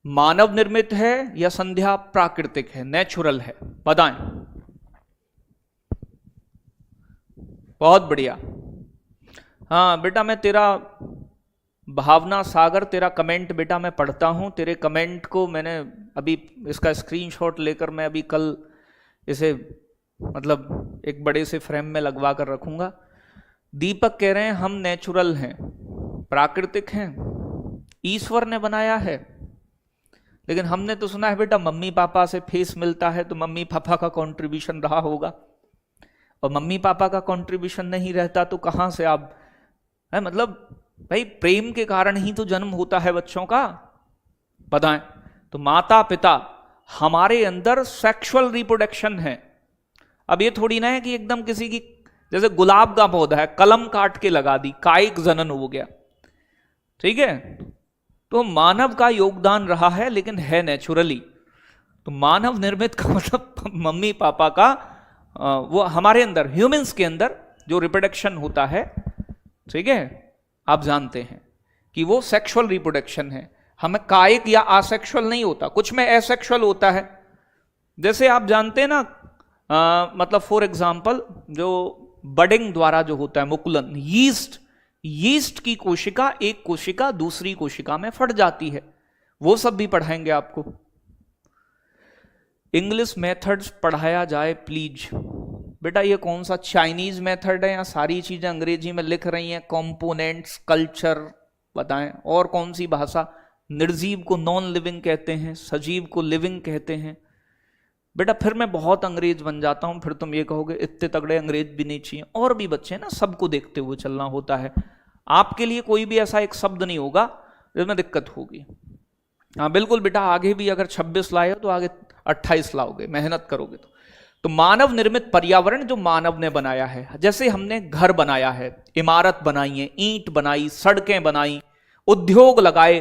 मानव निर्मित है या संध्या प्राकृतिक है, नेचुरल है? बताएं। बहुत बढ़िया। हाँ बेटा, मैं तेरा भावना सागर, तेरा कमेंट बेटा मैं पढ़ता हूं। तेरे कमेंट को मैंने अभी इसका स्क्रीनशॉट लेकर मैं अभी कल इसे मतलब एक बड़े से फ्रेम में लगवा कर रखूंगा। दीपक कह रहे हैं हम नेचुरल हैं, प्राकृतिक हैं, ईश्वर ने बनाया है। लेकिन हमने तो सुना है बेटा मम्मी पापा से फेस मिलता है, तो मम्मी पापा का कंट्रीब्यूशन रहा होगा, और मम्मी पापा का कंट्रीब्यूशन नहीं रहता तो कहां से आप है? मतलब भाई प्रेम के कारण ही तो जन्म होता है बच्चों का। बताएं। तो माता पिता, हमारे अंदर सेक्सुअल रिप्रोडक्शन है। अब ये थोड़ी ना है कि एकदम किसी की, जैसे गुलाब का पौधा है, कलम काट के लगा दी, कायिक जनन हो गया, ठीक है? तो मानव का योगदान रहा है, लेकिन है नेचुरली। तो मानव निर्मित का मतलब मम्मी पापा का वो हमारे अंदर, ह्यूमंस के अंदर जो रिप्रोडक्शन होता है, ठीक है, आप जानते हैं कि वो सेक्सुअल रिप्रोडक्शन है। हमें कायिक या असेक्सुअल नहीं होता, कुछ में एसेक्सुअल होता है। जैसे आप जानते हैं ना, मतलब फॉर एग्जाम्पल जो बडिंग द्वारा जो होता है मुकुलन, यीस्ट की कोशिका, एक कोशिका दूसरी कोशिका में फट जाती है, वो सब भी पढ़ाएंगे आपको। इंग्लिश मेथड्स पढ़ाया जाए प्लीज। बेटा ये कौन सा चाइनीज मेथड है या सारी चीजें अंग्रेजी में लिख रही हैं? कंपोनेंट्स, कल्चर, बताएं। और कौन सी भाषा? निर्जीव को नॉन लिविंग कहते हैं, सजीव को लिविंग कहते हैं। बेटा फिर मैं बहुत अंग्रेज बन जाता हूं, फिर तुम ये कहोगे इतने तगड़े अंग्रेज भी नहीं चाहिए। और भी बच्चे ना, सबको देखते हुए चलना होता है। आपके लिए कोई भी ऐसा एक शब्द नहीं होगा जिसमें दिक्कत होगी। हाँ बिल्कुल बेटा, आगे भी अगर 26 लाए हो तो आगे 28 लाओगे, मेहनत करोगे तो मानव निर्मित पर्यावरण जो मानव ने बनाया है, जैसे हमने घर बनाया है, इमारत बनाई है, ईंट बनाई, सड़कें बनाई, उद्योग लगाए,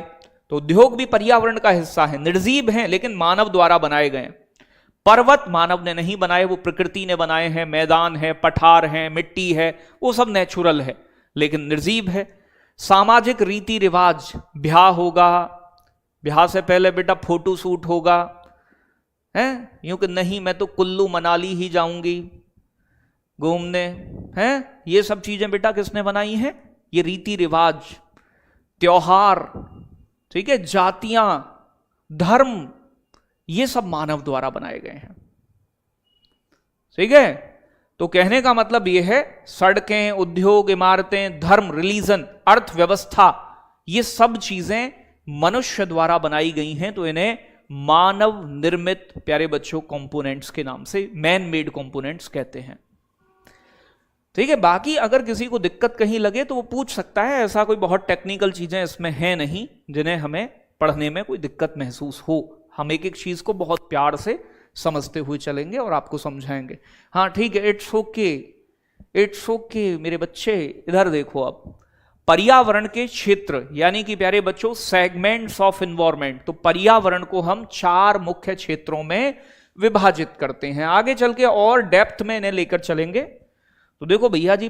तो उद्योग भी पर्यावरण का हिस्सा है, निर्जीव हैं लेकिन मानव द्वारा बनाए गए। पर्वत मानव ने नहीं बनाए, वो प्रकृति ने बनाए हैं। मैदान है, पठार है, मिट्टी है, वो सब नेचुरल है लेकिन निर्जीव है। सामाजिक रीति रिवाज, ब्याह होगा, ब्याह से पहले बेटा फोटो शूट होगा, है यूं कि नहीं मैं तो कुल्लू मनाली ही जाऊंगी घूमने, हैं? ये सब चीजें बेटा किसने बनाई हैं? ये रीति रिवाज, त्योहार, ठीक है, जातियां, धर्म, ये सब मानव द्वारा बनाए गए हैं। ठीक है? तो कहने का मतलब यह है सड़कें, उद्योग, इमारतें, धर्म, रिलीजन, अर्थव्यवस्था, ये सब चीजें मनुष्य द्वारा बनाई गई हैं, तो इन्हें मानव निर्मित प्यारे बच्चों कंपोनेंट्स के नाम से, मैन मेड कंपोनेंट्स कहते हैं। ठीक है? बाकी अगर किसी को दिक्कत कहीं लगे तो वो पूछ सकता है, ऐसा कोई बहुत टेक्निकल चीजें इसमें हैं नहीं जिन्हें हमें पढ़ने में कोई दिक्कत महसूस हो। हम एक एक चीज को बहुत प्यार से समझते हुए चलेंगे और आपको समझाएंगे। हाँ ठीक है, इट्स ओके, इट्स ओके मेरे बच्चे। इधर देखो, अब पर्यावरण के क्षेत्र यानी कि प्यारे बच्चों सेगमेंट्स ऑफ एनवायरनमेंट, तो पर्यावरण को हम 4 मुख्य क्षेत्रों में विभाजित करते हैं। आगे चल के और डेप्थ में इन्हें लेकर चलेंगे। तो देखो भैया जी,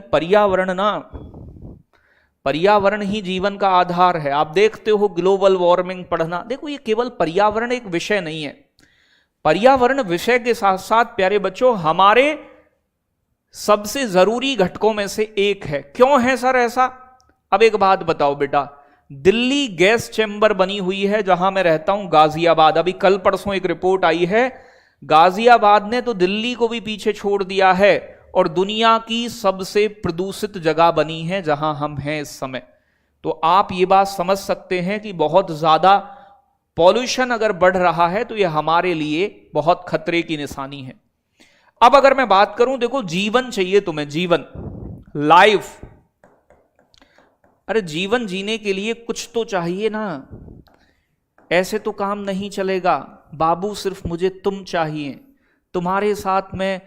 पर्यावरण ही जीवन का आधार है। आप देखते हो ग्लोबल वार्मिंग पढ़ना, देखो ये केवल पर्यावरण एक विषय नहीं है, पर्यावरण विषय के साथ साथ प्यारे बच्चों हमारे सबसे जरूरी घटकों में से एक है। क्यों है सर ऐसा? अब एक बात बताओ बेटा, दिल्ली गैस चैम्बर बनी हुई है जहां मैं रहता हूं, गाजियाबाद। अभी कल परसों एक रिपोर्ट आई है, गाजियाबाद ने तो दिल्ली को भी पीछे छोड़ दिया है और दुनिया की सबसे प्रदूषित जगह बनी है जहां हम हैं इस समय। तो आप ये बात समझ सकते हैं कि बहुत ज्यादा पॉल्यूशन अगर बढ़ रहा है तो यह हमारे लिए बहुत खतरे की निशानी है। अब अगर मैं बात करूं, देखो जीवन चाहिए तुम्हें, जीवन, लाइफ। अरे जीवन जीने के लिए कुछ तो चाहिए ना, ऐसे तो काम नहीं चलेगा। बाबू सिर्फ मुझे तुम चाहिए, तुम्हारे साथ मैं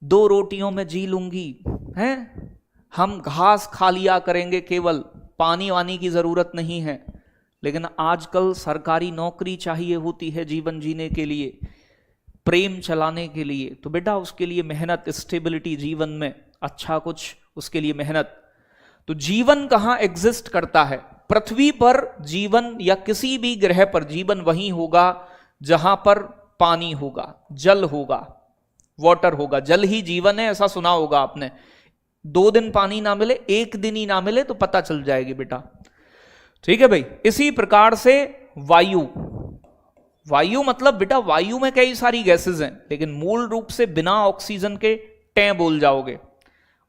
2 रोटियों में जी लूंगी, हैं, हम घास खा लिया करेंगे, केवल पानी वानी की जरूरत नहीं है। लेकिन आजकल सरकारी नौकरी चाहिए होती है जीवन जीने के लिए, प्रेम चलाने के लिए, तो बेटा उसके लिए मेहनत, स्टेबिलिटी जीवन में, अच्छा कुछ उसके लिए मेहनत। तो जीवन कहां एग्जिस्ट करता है? पृथ्वी पर जीवन या किसी भी ग्रह पर जीवन वहीं होगा जहां पर पानी होगा, जल होगा, वाटर होगा। जल ही जीवन है, ऐसा सुना होगा आपने। 2 दिन पानी ना मिले, 1 दिन ही ना मिले तो पता चल जाएगी बेटा। ठीक है भाई। इसी प्रकार से वायु, वायु मतलब बेटा वायु में कई सारी गैसेस हैं, लेकिन मूल रूप से बिना ऑक्सीजन के टें बोल जाओगे।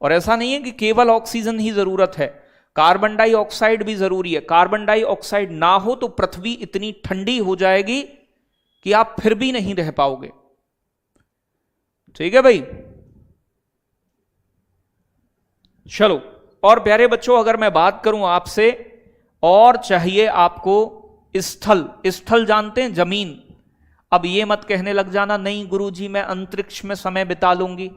और ऐसा नहीं है कि केवल ऑक्सीजन ही जरूरत है, कार्बन डाइऑक्साइड भी जरूरी है। कार्बन डाइऑक्साइड ना हो तो पृथ्वी इतनी ठंडी हो जाएगी कि आप फिर भी नहीं रह पाओगे। ठीक है भाई, चलो। और प्यारे बच्चों, अगर मैं बात करूं आपसे, और चाहिए आपको स्थल। स्थल जानते हैं, जमीन। अब ये मत कहने लग जाना नहीं गुरुजी मैं अंतरिक्ष में समय बिता लूंगी।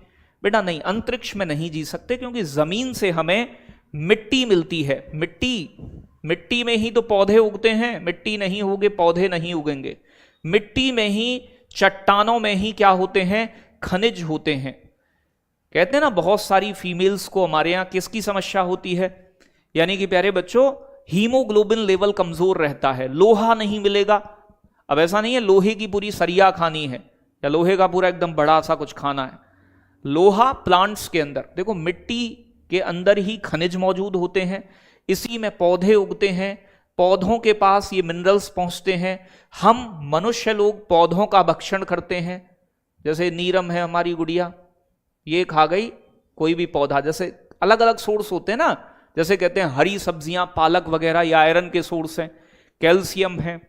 बेटा नहीं, अंतरिक्ष में नहीं जी सकते, क्योंकि जमीन से हमें मिट्टी मिलती है। मिट्टी में ही तो पौधे उगते हैं, मिट्टी नहीं होगे पौधे नहीं उगेंगे। मिट्टी में ही, चट्टानों में ही क्या होते हैं? खनिज होते हैं। कहते हैं ना, बहुत सारी फीमेल्स को हमारे यहां किसकी समस्या होती है? यानी कि प्यारे बच्चों, हीमोग्लोबिन लेवल कमजोर रहता है, लोहा नहीं मिलेगा। अब ऐसा नहीं है लोहे की पूरी सरिया खानी है या लोहे का पूरा एकदम बड़ा सा कुछ खाना है। लोहा प्लांट्स के अंदर, देखो मिट्टी के अंदर ही खनिज मौजूद होते हैं, इसी में पौधे उगते हैं, पौधों के पास ये मिनरल्स पहुंचते हैं। हम मनुष्य लोग पौधों का भक्षण करते हैं। जैसे नीरम है हमारी गुड़िया, ये खा गई कोई भी पौधा। जैसे अलग अलग सोर्स होते हैं ना, जैसे कहते हैं हरी सब्जियां, पालक वगैरह, या आयरन के सोर्स हैं, कैल्शियम है,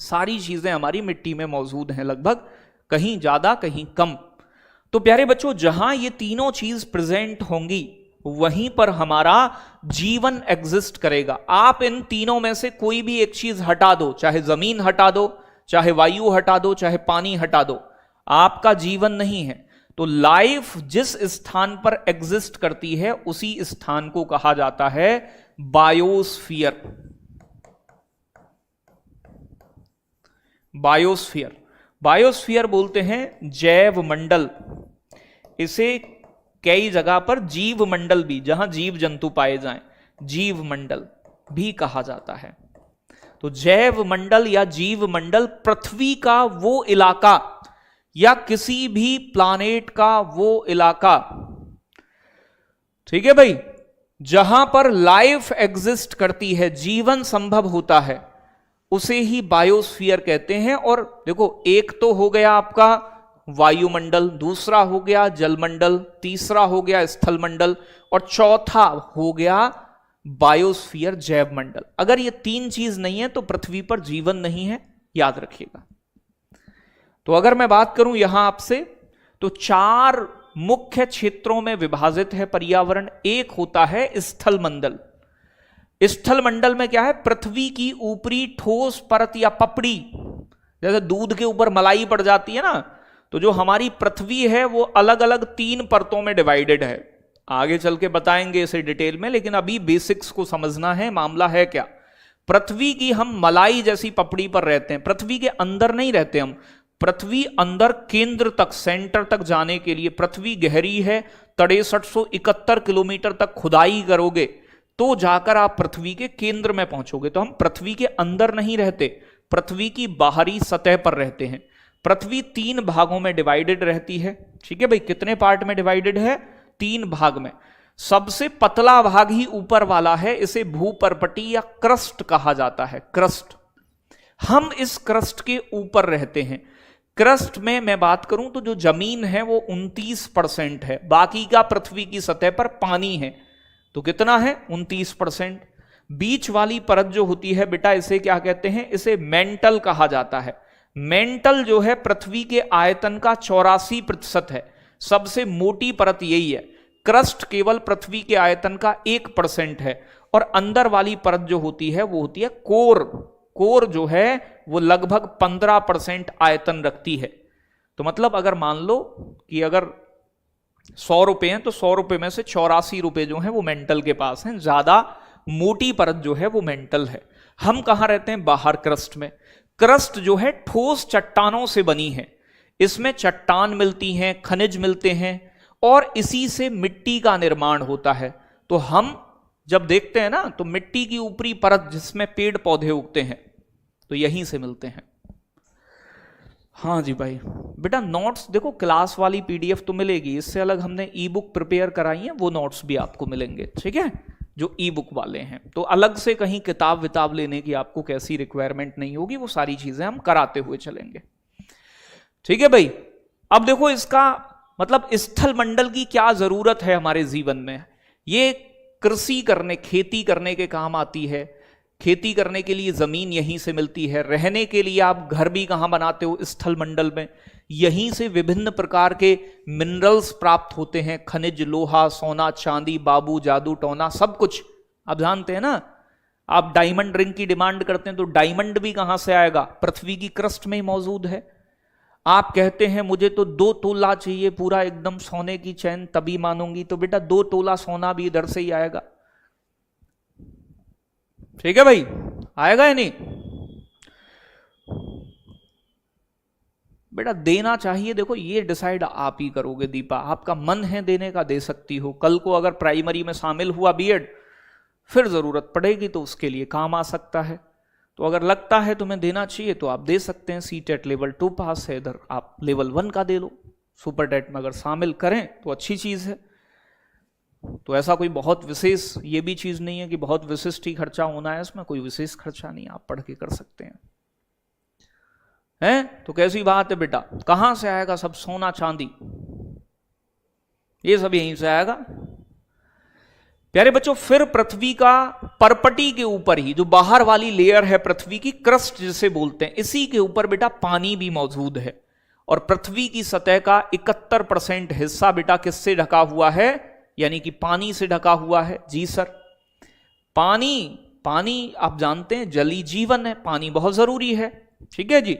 सारी चीजें हमारी मिट्टी में मौजूद हैं, लगभग कहीं ज्यादा कहीं कम। तो प्यारे बच्चों, जहां ये तीनों चीज प्रेजेंट होंगी वहीं पर हमारा जीवन एग्जिस्ट करेगा। आप इन तीनों में से कोई भी एक चीज हटा दो, चाहे जमीन हटा दो, चाहे वायु हटा दो, चाहे पानी हटा दो, आपका जीवन नहीं है। तो लाइफ जिस स्थान पर एग्जिस्ट करती है उसी स्थान को कहा जाता है बायोस्फीयर। बायोस्फीयर, बायोस्फीयर बोलते हैं जैव मंडल। इसे कई जगह पर जीव मंडल भी, जहां जीव जंतु पाए जाएं, जीव मंडल भी कहा जाता है। तो जैव मंडल या जीव मंडल पृथ्वी का वो इलाका या किसी भी प्लानेट का वो इलाका, ठीक है भाई, जहां पर लाइफ एग्जिस्ट करती है, जीवन संभव होता है, उसे ही बायोस्फीयर कहते हैं। और देखो, एक तो हो गया आपका वायुमंडल, दूसरा हो गया जलमंडल, तीसरा हो गया स्थलमंडल, और चौथा हो गया बायोस्फीयर, जैव मंडल। अगर ये 3 चीज नहीं है तो पृथ्वी पर जीवन नहीं है, याद रखिएगा। तो अगर मैं बात करूं यहां आपसे, तो 4 मुख्य क्षेत्रों में विभाजित है पर्यावरण। एक होता है स्थल मंडल। स्थल मंडल में क्या है? पृथ्वी की ऊपरी ठोस परत या पपड़ी, जैसे दूध के ऊपर मलाई पड़ जाती है ना, तो जो हमारी पृथ्वी है वो अलग अलग 3 परतों में डिवाइडेड है। आगे चल के बताएंगे इसे डिटेल में, लेकिन अभी बेसिक्स को समझना है। मामला है क्या? पृथ्वी की हम मलाई जैसी पपड़ी पर रहते हैं, पृथ्वी के अंदर नहीं रहते हम। पृथ्वी अंदर केंद्र तक, सेंटर तक जाने के लिए, पृथ्वी गहरी है, 6371 किलोमीटर तक खुदाई करोगे तो जाकर आप पृथ्वी के केंद्र में पहुंचोगे। तो हम पृथ्वी के अंदर नहीं रहते, पृथ्वी की बाहरी सतह पर रहते हैं। पृथ्वी 3 भागों में डिवाइडेड रहती है। ठीक है भाई, कितने पार्ट में डिवाइडेड है? 3 भाग में। सबसे पतला भाग ही ऊपर वाला है, इसे भूपर्पटी या क्रस्ट कहा जाता है। क्रस्ट, हम इस क्रस्ट के ऊपर रहते हैं। क्रस्ट में मैं बात करूं तो जो जमीन है वो 29% है, बाकी का पृथ्वी की सतह पर पानी है। तो कितना है? 29%। बीच वाली परत जो होती है बेटा, इसे क्या कहते हैं? इसे मेंटल कहा जाता है। मेंटल जो है पृथ्वी के आयतन का 84% है, सबसे मोटी परत यही है। क्रस्ट केवल पृथ्वी के आयतन का 1% है। और अंदर वाली परत जो होती है वो होती है कोर, कोर जो है वो लगभग 15% आयतन रखती है। तो मतलब अगर मान लो कि अगर 100 रुपए हैं तो 100 रुपए में से 84 रुपए जो हैं वो मेंटल के पास हैं। ज्यादा मोटी परत जो है वो मेंटल है। हम कहां रहते हैं? बाहर क्रस्ट में। क्रस्ट जो है ठोस चट्टानों से बनी है। इसमें चट्टान मिलती हैं, खनिज मिलते हैं और इसी से मिट्टी का निर्माण होता है। तो हम जब देखते हैं ना तो मिट्टी की ऊपरी परत जिसमें पेड़ पौधे उगते हैं तो यहीं से मिलते हैं। हाँ जी भाई, बेटा नोट्स देखो, क्लास वाली पीडीएफ तो मिलेगी, इससे अलग हमने ई बुक प्रिपेयर कराई है, वो नोट्स भी आपको मिलेंगे, ठीक है, जो ई बुक वाले हैं। तो अलग से कहीं किताब विताब लेने की आपको कैसी रिक्वायरमेंट नहीं होगी, वो सारी चीजें हम कराते हुए चलेंगे, ठीक है भाई। अब देखो इसका मतलब स्थल मंडल की क्या जरूरत है हमारे जीवन में। ये कृषि करने, खेती करने के काम आती है। खेती करने के लिए जमीन यहीं से मिलती है। रहने के लिए आप घर भी कहां बनाते हो? स्थल मंडल में। यहीं से विभिन्न प्रकार के मिनरल्स प्राप्त होते हैं, खनिज, लोहा, सोना, चांदी, बाबू, जादू टोना, सब कुछ आप जानते हैं ना। आप डायमंड रिंग की डिमांड करते हैं तो डायमंड भी कहां से आएगा? पृथ्वी की क्रस्ट में ही मौजूद है। आप कहते हैं मुझे तो 2 तोला चाहिए पूरा एकदम सोने की चैन तभी मानूंगी, तो बेटा 2 तोला सोना भी इधर से ही आएगा, ठीक है भाई, आएगा या नहीं? बेटा देना चाहिए, देखो ये डिसाइड आप ही करोगे दीपा, आपका मन है देने का दे सकती हो। कल को अगर प्राइमरी में शामिल हुआ बीएड, फिर जरूरत पड़ेगी तो उसके लिए काम आ सकता है। तो अगर लगता है तुम्हें देना चाहिए तो आप दे सकते हैं। सीटेट लेवल 2 पास है, इधर आप लेवल 1 का दे लो। सुपर टेट में अगर शामिल करें तो अच्छी चीज है। तो ऐसा कोई बहुत विशेष ये भी चीज नहीं है कि बहुत विशिष्ट ही खर्चा होना है, इसमें कोई विशेष खर्चा नहीं, आप पढ़ के कर सकते हैं। तो कैसी बात है बेटा, कहां से आएगा सब? सोना चांदी ये सब यहीं से आएगा। प्यारे बच्चों, फिर पृथ्वी का परपटी के ऊपर ही जो बाहर वाली लेयर है पृथ्वी की, क्रस्ट जिसे बोलते हैं, इसी के ऊपर बेटा पानी भी मौजूद है। और पृथ्वी की सतह का 71% हिस्सा बेटा किससे ढका हुआ है? यानी कि पानी से ढका हुआ है। जी सर, पानी आप जानते हैं जल ही जीवन है, पानी बहुत जरूरी है, ठीक है जी।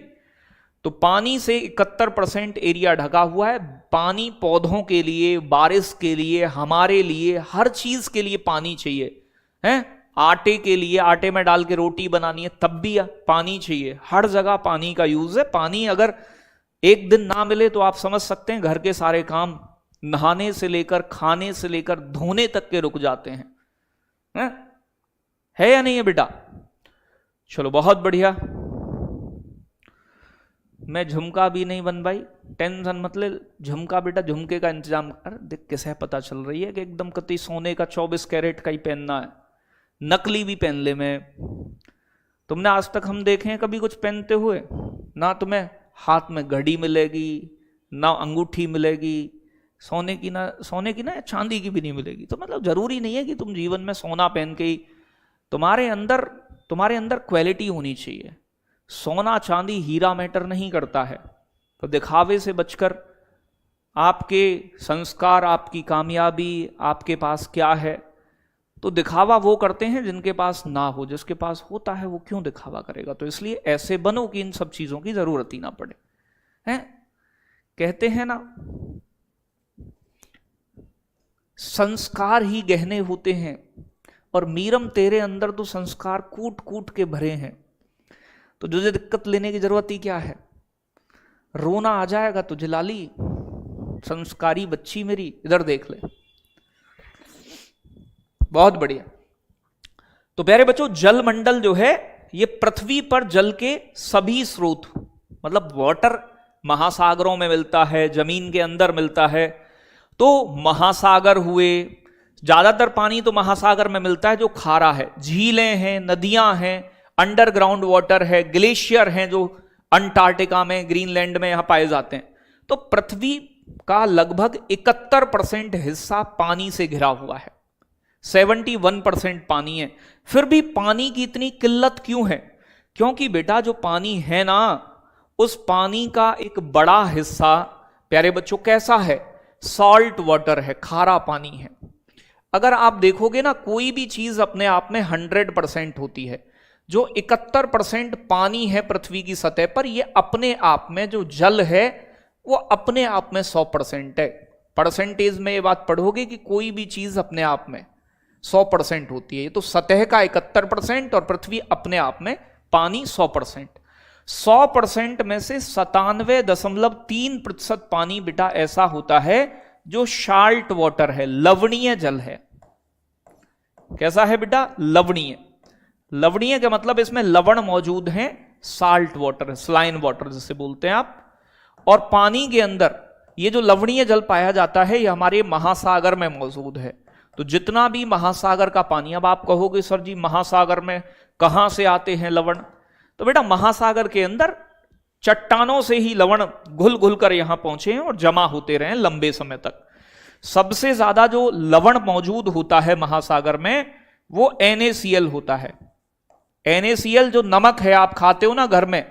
तो पानी से 71% एरिया ढका हुआ है। पानी पौधों के लिए, बारिश के लिए, हमारे लिए, हर चीज के लिए पानी चाहिए है। आटे के लिए, आटे में डाल के रोटी बनानी है तब भी पानी चाहिए। हर जगह पानी का यूज है। पानी अगर एक दिन ना मिले तो आप समझ सकते हैं घर के सारे काम, नहाने से लेकर, खाने से लेकर, धोने तक के रुक जाते हैं। है या नहीं है बेटा? चलो बहुत बढ़िया। मैं झुमका भी नहीं बन भाई, टेंशन मतलब झुमका बेटा, झुमके का इंतजाम कर। देख कैसे पता चल रही है कि एकदम कति सोने का 24 कैरेट का ही पहनना है, नकली भी पहन ले। मैं तुमने आज तक हम देखे हैं कभी कुछ पहनते हुए? ना तुम्हें हाथ में घड़ी मिलेगी, ना अंगूठी मिलेगी, सोने की ना चांदी की भी नहीं मिलेगी। तो मतलब जरूरी नहीं है कि तुम जीवन में सोना पहन के ही, तुम्हारे अंदर क्वालिटी होनी चाहिए। सोना चांदी हीरा मैटर नहीं करता है। तो दिखावे से बचकर आपके संस्कार, आपकी कामयाबी, आपके पास क्या है, तो दिखावा वो करते हैं जिनके पास ना हो। जिसके पास होता है वो क्यों दिखावा करेगा? तो इसलिए ऐसे बनो कि इन सब चीजों की जरूरत ही ना पड़े। हैं कहते हैं ना, संस्कार ही गहने होते हैं, और मीरम तेरे अंदर तो संस्कार कूट कूट के भरे हैं। तो तुझे दिक्कत लेने की जरूरत ही क्या है? रोना आ जाएगा तो जला ली, संस्कारी बच्ची मेरी, इधर देख ले। बहुत बढ़िया। तो प्यारे बच्चों, जल मंडल जो है ये पृथ्वी पर जल के सभी स्रोत, मतलब वाटर महासागरों में मिलता है, जमीन के अंदर मिलता है। तो महासागर हुए, ज्यादातर पानी तो महासागर में मिलता है जो खारा है। झीलें हैं, नदियां हैं, अंडरग्राउंड वाटर है, ग्लेशियर हैं जो अंटार्कटिका में, ग्रीनलैंड में यहां पाए जाते हैं। तो पृथ्वी का लगभग 71% हिस्सा पानी से घिरा हुआ है। 71% पानी है। फिर भी पानी की इतनी किल्लत क्यों है? क्योंकि बेटा जो पानी है ना, उस पानी का एक बड़ा हिस्सा प्यारे बच्चों कैसा है? सॉल्ट वाटर है, खारा पानी है। अगर आप देखोगे ना, कोई भी चीज अपने आप में 100% होती है। जो 71% पानी है पृथ्वी की सतह पर, ये अपने आप में जो जल है वो अपने आप में 100% है। परसेंटेज में ये बात पढ़ोगे कि कोई भी चीज अपने आप में 100% होती है। ये तो सतह का 71% और पृथ्वी अपने आप में पानी 100%। 100% में से 97.3% पानी बेटा ऐसा होता है जो साल्ट वाटर है, लवणीय जल है। कैसा है बेटा? लवणीय। लवणीय का मतलब इसमें लवण मौजूद है, साल्ट वाटर, स्लाइन वाटर जिसे बोलते हैं आप। और पानी के अंदर ये जो लवणीय जल पाया जाता है ये हमारे महासागर में मौजूद है। तो जितना भी महासागर का पानी, अब आप कहोगे सर जी महासागर में कहां से आते हैं लवण? तो बेटा महासागर के अंदर चट्टानों से ही लवण घुल घुल कर यहां पहुंचे हैं और जमा होते रहे लंबे समय तक। सबसे ज्यादा जो लवण मौजूद होता है महासागर में वो NaCl होता है। NaCl जो नमक है आप खाते हो ना घर में,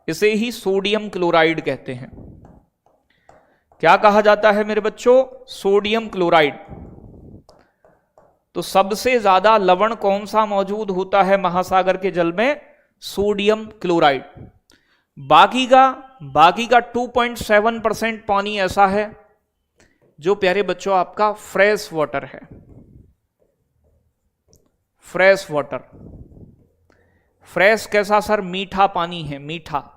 इसे ही सोडियम क्लोराइड कहते हैं। क्या कहा जाता है मेरे बच्चों? Sodium chloride. तो सबसे ज्यादा लवण कौन सा मौजूद होता है महासागर के जल में? Sodium chloride. बाकी का 2.7% पानी ऐसा है जो प्यारे बच्चों आपका फ्रेश वाटर है। Fresh water. फ्रेश कैसा सर? मीठा पानी है, मीठा।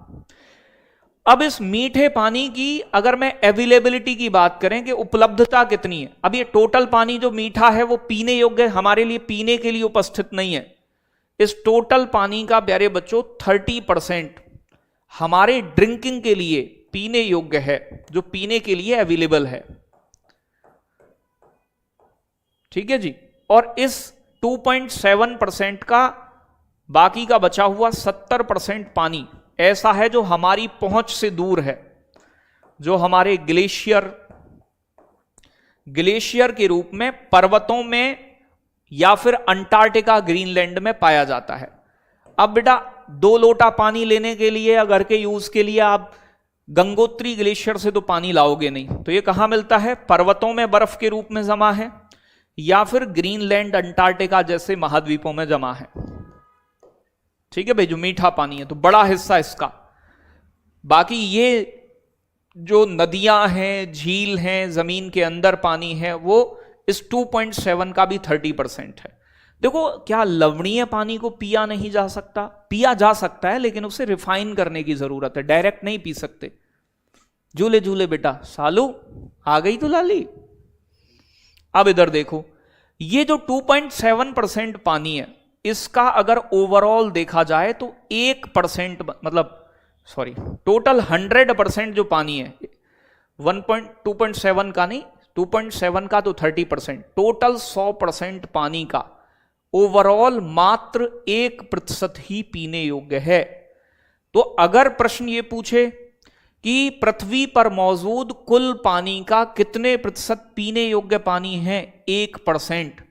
अब इस मीठे पानी की अगर मैं अवेलेबिलिटी की बात करें कि उपलब्धता कितनी है, अब ये टोटल पानी जो मीठा है वो पीने योग्य हमारे लिए, पीने के लिए उपस्थित नहीं है। इस टोटल पानी का प्यारे बच्चों 30% हमारे ड्रिंकिंग के लिए पीने योग्य है, जो पीने के लिए अवेलेबल है। ठीक है जी। और इस 2.7% का बाकी का बचा हुआ 70% पानी ऐसा है जो हमारी पहुंच से दूर है, जो हमारे ग्लेशियर के रूप में पर्वतों में या फिर अंटार्कटिका, ग्रीनलैंड में पाया जाता है। अब बेटा 2 लोटा पानी लेने के लिए या घर के यूज के लिए आप गंगोत्री ग्लेशियर से तो पानी लाओगे नहीं, तो ये कहां मिलता है? पर्वतों में बर्फ के रूप में जमा है या फिर ग्रीनलैंड, अंटार्कटिका जैसे महाद्वीपों में जमा है। ठीक है भाई, जो मीठा पानी है तो बड़ा हिस्सा इसका। बाकी ये जो नदियां हैं, झील हैं, जमीन के अंदर पानी है, वो इस 2.7 का भी 30% है। देखो, क्या लवणीय पानी को पिया नहीं जा सकता? पिया जा सकता है, लेकिन उसे रिफाइन करने की जरूरत है, डायरेक्ट नहीं पी सकते। झूले झूले बेटा, सालू आ गई तो लाली। अब इधर देखो, ये जो 2.7% पानी है, इसका अगर ओवरऑल देखा जाए तो 1% मतलब टोटल 100% जो पानी है, 2.7 का नहीं, 2.7 का तो 30%, टोटल 100% पानी का ओवरऑल मात्र 1% ही पीने योग्य है। तो अगर प्रश्न ये पूछे कि पृथ्वी पर मौजूद कुल पानी का कितने प्रतिशत पीने योग्य पानी है? 1%।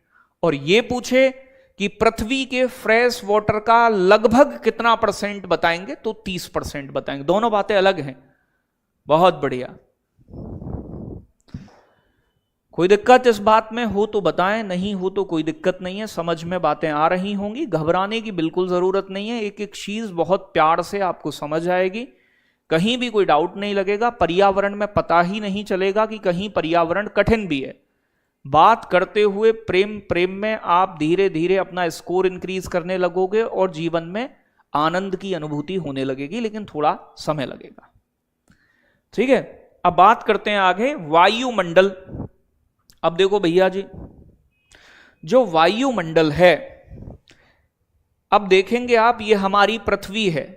और ये पूछे कि पृथ्वी के फ्रेश वाटर का लगभग कितना % बताएंगे? तो 30% बताएंगे। दोनों बातें अलग हैं। बहुत बढ़िया। कोई दिक्कत इस बात में हो तो बताएं, नहीं हो तो कोई दिक्कत नहीं है, समझ में बातें आ रही होंगी। घबराने की बिल्कुल जरूरत नहीं है, एक एक चीज बहुत प्यार से आपको समझ आएगी, कहीं भी कोई डाउट नहीं लगेगा। पर्यावरण में पता ही नहीं चलेगा कि कहीं पर्यावरण कठिन भी है। बात करते हुए प्रेम में आप धीरे धीरे अपना स्कोर इंक्रीज करने लगोगे और जीवन में आनंद की अनुभूति होने लगेगी, लेकिन थोड़ा समय लगेगा। ठीक है, अब बात करते हैं आगे वायुमंडल। अब देखो भैया जी, जो वायुमंडल है, अब देखेंगे आप, ये हमारी पृथ्वी है,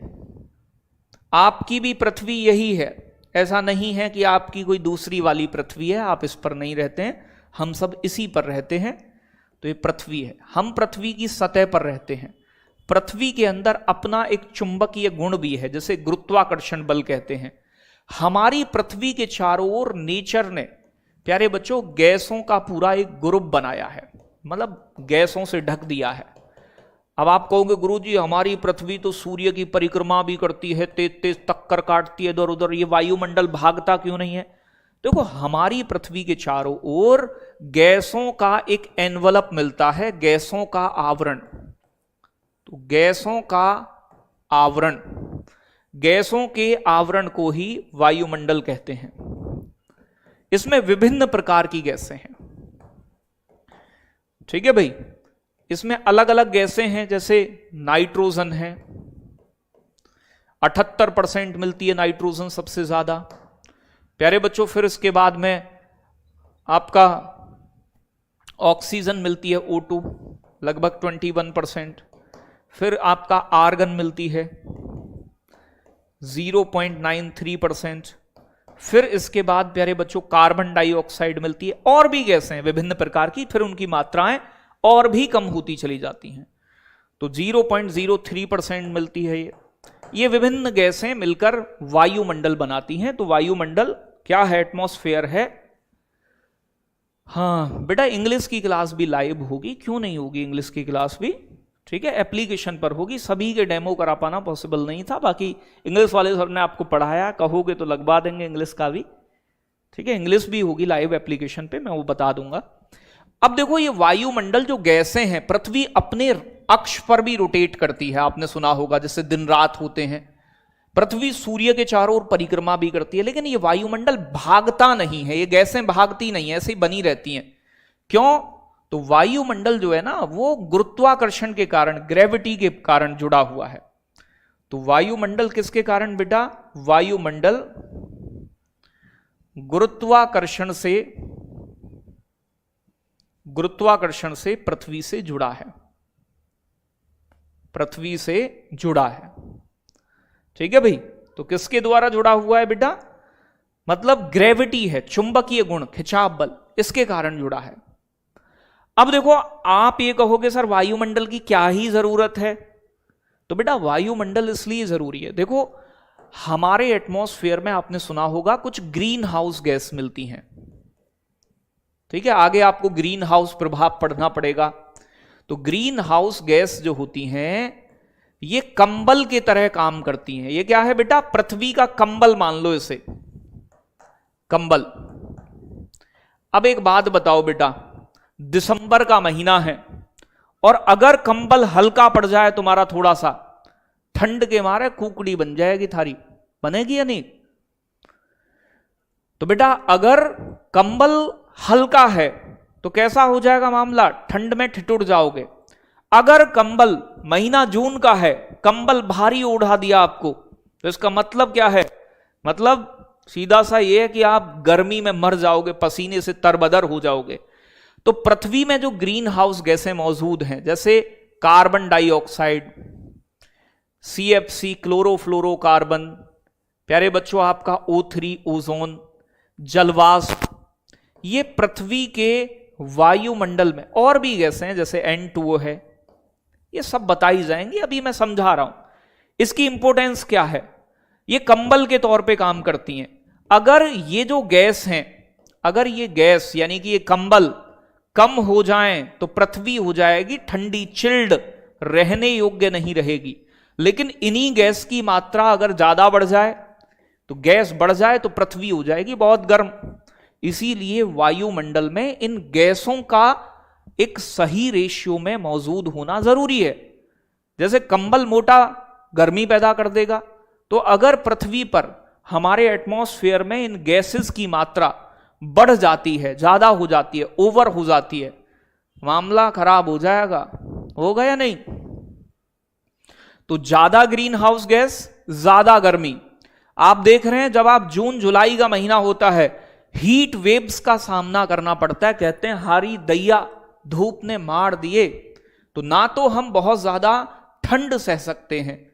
आपकी भी पृथ्वी यही है। ऐसा नहीं है कि आपकी कोई दूसरी वाली पृथ्वी है, आप इस पर नहीं रहते हैं, हम सब इसी पर रहते हैं। तो ये पृथ्वी है, हम पृथ्वी की सतह पर रहते हैं। पृथ्वी के अंदर अपना एक चुंबकीय गुण भी है, जैसे गुरुत्वाकर्षण बल कहते हैं। हमारी पृथ्वी के चारों ओर नेचर ने प्यारे बच्चों गैसों का पूरा एक ग्रुप बनाया है, मतलब गैसों से ढक दिया है। अब आप कहोगे गुरुजी हमारी पृथ्वी तो सूर्य की परिक्रमा भी करती है, तेज तेज टक्कर काटती है इधर उधर, ये वायुमंडल भागता क्यों नहीं है? देखो, हमारी पृथ्वी के चारों ओर गैसों का एक एनवलप मिलता है, गैसों का आवरण। तो गैसों का आवरण, गैसों के आवरण को ही वायुमंडल कहते हैं। इसमें विभिन्न प्रकार की गैसें हैं, ठीक है भाई। इसमें अलग अलग गैसें हैं, जैसे नाइट्रोजन है, 78% मिलती है नाइट्रोजन सबसे ज्यादा प्यारे बच्चों। फिर इसके बाद में आपका ऑक्सीजन मिलती है O2 लगभग 21%। फिर आपका आर्गन मिलती है 0.93%। फिर इसके बाद प्यारे बच्चों कार्बन डाइऑक्साइड मिलती है, और भी गैसें हैं विभिन्न प्रकार की, फिर उनकी मात्राएं और भी कम होती चली जाती हैं। तो 0.03% मिलती है ये विभिन्न गैसें मिलकर वायुमंडल बनाती हैं। तो वायुमंडल क्या है? एटमॉस्फेयर है। हाँ बेटा, इंग्लिश की क्लास भी लाइव होगी, क्यों नहीं होगी इंग्लिश की क्लास भी, ठीक है, एप्लीकेशन पर होगी। सभी के डेमो करा पाना पॉसिबल नहीं था, बाकी इंग्लिश वाले सर ने आपको पढ़ाया, कहोगे तो लगवा देंगे इंग्लिश का भी, ठीक है। इंग्लिश भी होगी लाइव एप्लीकेशन पे, मैं वो बता दूंगा। अब देखो, ये वायुमंडल जो गैसें हैं, पृथ्वी अपने अक्ष पर भी रोटेट करती है, आपने सुना होगा, जैसे दिन रात होते हैं। पृथ्वी सूर्य के चारों ओर परिक्रमा भी करती है, लेकिन ये वायुमंडल भागता नहीं है, ये गैसें भागती नहीं है, ऐसे ही बनी रहती हैं। क्यों? तो वायुमंडल जो है ना, वो गुरुत्वाकर्षण के कारण, ग्रेविटी के कारण जुड़ा हुआ है। तो वायुमंडल किसके कारण बेटा? वायुमंडल गुरुत्वाकर्षण से पृथ्वी से जुड़ा है, पृथ्वी से जुड़ा है, ठीक है भाई। तो किसके द्वारा जुड़ा हुआ है बेटा? मतलब ग्रेविटी है, चुंबकीय गुण, खिंचाव बल, इसके कारण जुड़ा है। अब देखो, आप ये कहोगे सर वायुमंडल की क्या ही जरूरत है? तो बेटा वायुमंडल इसलिए जरूरी है, देखो हमारे एटमॉस्फेयर में आपने सुना होगा कुछ ग्रीन हाउस गैस मिलती हैं, ठीक है। आगे आपको ग्रीन हाउस प्रभाव पढ़ना पड़ेगा। तो ग्रीन हाउस गैस जो होती हैं, ये कंबल की तरह काम करती हैं। ये क्या है बेटा? पृथ्वी का कंबल मान लो इसे, कंबल। अब एक बात बताओ बेटा, दिसंबर का महीना है और अगर कंबल हल्का पड़ जाए तुम्हारा थोड़ा सा, ठंड के मारे कुकड़ी बन जाएगी थारी, बनेगी या नहीं? तो बेटा अगर कंबल हल्का है तो कैसा हो जाएगा मामला? ठंड में ठिठुर जाओगे। अगर कंबल महीना जून का है, कंबल भारी ओढ़ा दिया आपको, तो इसका मतलब क्या है? मतलब सीधा सा ये है कि आप गर्मी में मर जाओगे, पसीने से तरबदर हो जाओगे। तो पृथ्वी में जो ग्रीन हाउस गैसें मौजूद हैं, जैसे कार्बन डाइऑक्साइड, CFC क्लोरोफ्लोरोकार्बन, प्यारे बच्चों आपका O3 ओजोन, जलवाष्प, ये पृथ्वी के वायुमंडल में, और भी गैसें हैं जैसे N2O है, ये सब बताई जाएंगी, अभी मैं समझा रहा हूं। इसकी इंपॉर्टेंस क्या है? ये कंबल के तौर पे काम करती हैं। अगर ये जो गैस हैं, अगर ये गैस यानी कि ये कंबल कम हो जाएं तो पृथ्वी हो जाएगी ठंडी, चिल्ड, रहने योग्य नहीं रहेगी। लेकिन इन्हीं गैस की मात्रा अगर ज्यादा बढ़ जाए, तो गैस बढ़ जाए तो पृथ्वी हो जाएगी बहुत गर्म। इसीलिए वायुमंडल में इन गैसों का एक सही रेशियो में मौजूद होना जरूरी है। जैसे कंबल मोटा गर्मी पैदा कर देगा, तो अगर पृथ्वी पर हमारे एटमॉस्फेयर में इन गैसेस की मात्रा बढ़ जाती है, ज्यादा हो जाती है, ओवर हो जाती है, मामला खराब हो जाएगा। होगा या नहीं? तो ज्यादा ग्रीन हाउस गैस, ज्यादा गर्मी। आप देख रहे हैं जब आप जून जुलाई का महीना होता है, हीट वेव्स का सामना करना पड़ता है। कहते हैं हारी दैया धूप ने मार दिए। तो ना तो हम बहुत ज्यादा ठंड सह सकते हैं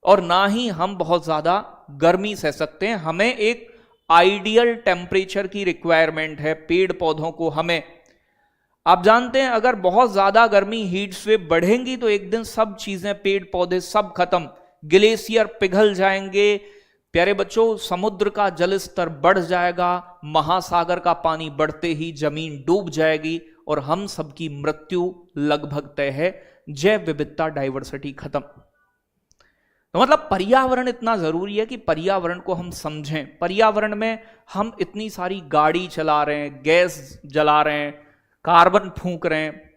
और ना ही हम बहुत ज्यादा गर्मी सह सकते हैं। हमें एक आइडियल टेम्परेचर की रिक्वायरमेंट है पेड़ पौधों को। हमें, आप जानते हैं अगर बहुत ज्यादा गर्मी, हीट वेव बढ़ेंगी तो एक दिन सब चीजें, पेड़ पौधे सब खत्म, ग्लेशियर पिघल जाएंगे। प्यारे बच्चों, समुद्र का जल स्तर बढ़ जाएगा, महासागर का पानी बढ़ते ही जमीन डूब जाएगी और हम सबकी मृत्यु लगभग तय है। जैव विविधता, डाइवर्सिटी खत्म। तो मतलब पर्यावरण इतना जरूरी है कि पर्यावरण को हम समझें। पर्यावरण में हम इतनी सारी गाड़ी चला रहे हैं, गैस जला रहे हैं, कार्बन फूंक रहे हैं,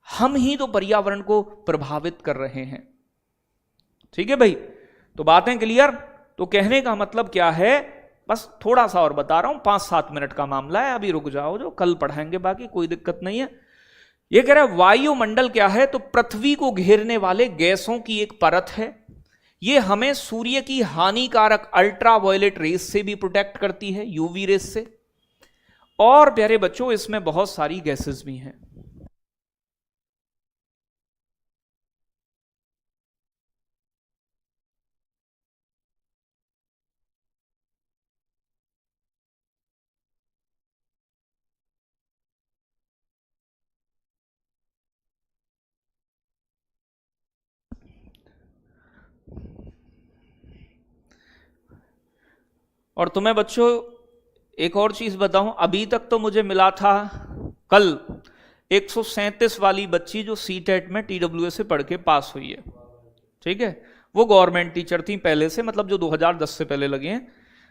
हम ही तो पर्यावरण को प्रभावित कर रहे हैं। ठीक है भाई, तो बातें क्लियर। तो कहने का मतलब क्या है, बस थोड़ा सा और बता रहा हूं, 5-7 मिनट का मामला है, अभी रुक जाओ, जो कल पढ़ाएंगे, बाकी कोई दिक्कत नहीं है। यह कह रहा है वायुमंडल क्या है, तो पृथ्वी को घेरने वाले गैसों की एक परत है। यह हमें सूर्य की हानिकारक अल्ट्रावायलेट रेस से भी प्रोटेक्ट करती है, यूवी रेस से। और प्यारे बच्चों, इसमें बहुत सारी गैसेस भी हैं। और तुम्हें बच्चों एक और चीज बताऊं, अभी तक तो मुझे मिला था कल 137 वाली बच्ची जो सीटेट में टीडब्ल्यूए से पढ़ के पास हुई है, ठीक है, वो गवर्नमेंट टीचर थी पहले से, मतलब जो 2010 से पहले लगे हैं।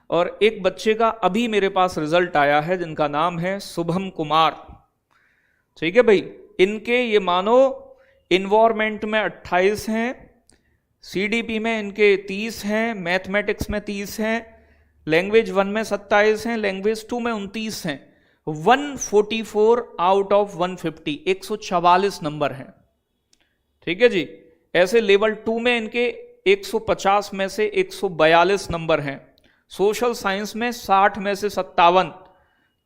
और एक बच्चे का अभी मेरे पास रिजल्ट आया है जिनका नाम है शुभम कुमार, ठीक है भाई। इनके ये मानो इन्वायरमेंट में 28 हैं, सीडीपी में इनके 30 हैं, मैथमेटिक्स में 30 हैं, लैंग्वेज 1 में 27 हैं, लैंग्वेज 2 में 29 हैं। 144 आउट ऑफ 150, 144 नंबर हैं, ठीक है जी। ऐसे लेवल 2 में इनके 150 में से 142 नंबर हैं, सोशल साइंस में 60 में से 57,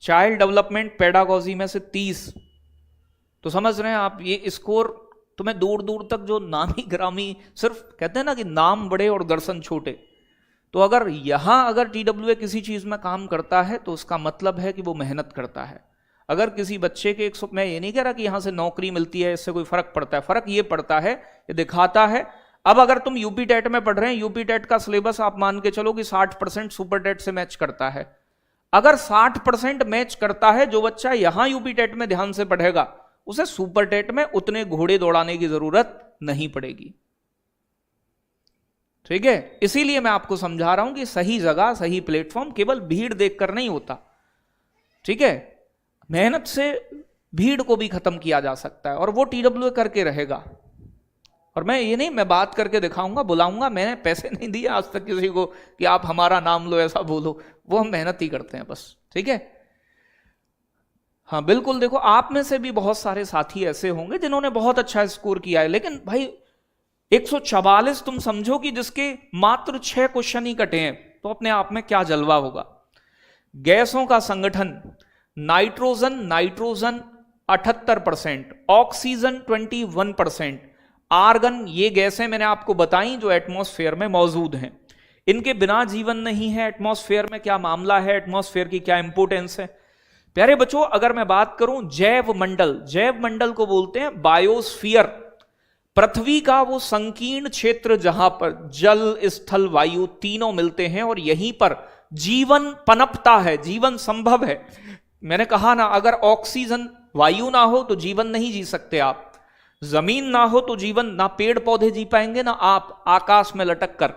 चाइल्ड डेवलपमेंट पेडागोजी में से 30। तो समझ रहे हैं आप, ये स्कोर तुम्हें दूर दूर तक जो नामी ग्रामी, सिर्फ कहते हैं ना कि नाम बड़े और दर्शन छोटे, तो अगर अगर टीडब्ल्यूए किसी चीज में काम करता है तो उसका मतलब है कि वो मेहनत करता है। अगर किसी बच्चे के मैं ये नहीं कह रहा कि यहां से नौकरी मिलती है, इससे कोई फर्क पड़ता है, फर्क ये पड़ता है, ये दिखाता है। अब अगर तुम यूपी टेट में पढ़ रहे हैं, यूपी टेट का सिलेबस आप मान के चलो कि 60% सुपर टेट से मैच करता है। अगर 60% मैच करता है, जो बच्चा यहां यूपी टेट में ध्यान से पढ़ेगा, उसे सुपर टेट में उतने घोड़े दौड़ाने की जरूरत नहीं पड़ेगी, ठीक है। इसीलिए मैं आपको समझा रहा हूं कि सही जगह सही प्लेटफॉर्म केवल भीड़ देखकर नहीं होता, ठीक है। मेहनत से भीड़ को भी खत्म किया जा सकता है, और वो टीडब्ल्यूए करके रहेगा। और मैं ये नहीं, मैं बात करके दिखाऊंगा, बुलाऊंगा, मैंने पैसे नहीं दिए आज तक किसी को कि आप हमारा नाम लो, ऐसा बोलो, वो हम मेहनत ही करते हैं बस, ठीक है। हाँ बिल्कुल, देखो आप में से भी बहुत सारे साथी ऐसे होंगे जिन्होंने बहुत अच्छा स्कोर किया है, लेकिन भाई 144 तुम समझो कि जिसके मात्र 6 क्वेश्चन ही कटे हैं, तो अपने आप में क्या जलवा होगा। गैसों का संगठन, नाइट्रोजन 78%, ऑक्सीजन 21%, आर्गन, ये गैसें मैंने आपको बताई जो एटमॉस्फेयर में मौजूद हैं। इनके बिना जीवन नहीं है। एटमॉस्फेयर में क्या मामला है, एटमॉस्फेयर की क्या इंपोर्टेंस है। प्यारे बच्चों, अगर मैं बात करूं जैव मंडल को बोलते हैं बायोस्फीयर। पृथ्वी का वो संकीर्ण क्षेत्र जहां पर जल, स्थल, वायु तीनों मिलते हैं और यहीं पर जीवन पनपता है, जीवन संभव है। मैंने कहा ना, अगर ऑक्सीजन, वायु ना हो तो जीवन नहीं जी सकते आप, जमीन ना हो तो जीवन, ना पेड़ पौधे जी पाएंगे ना आप आकाश में लटक कर।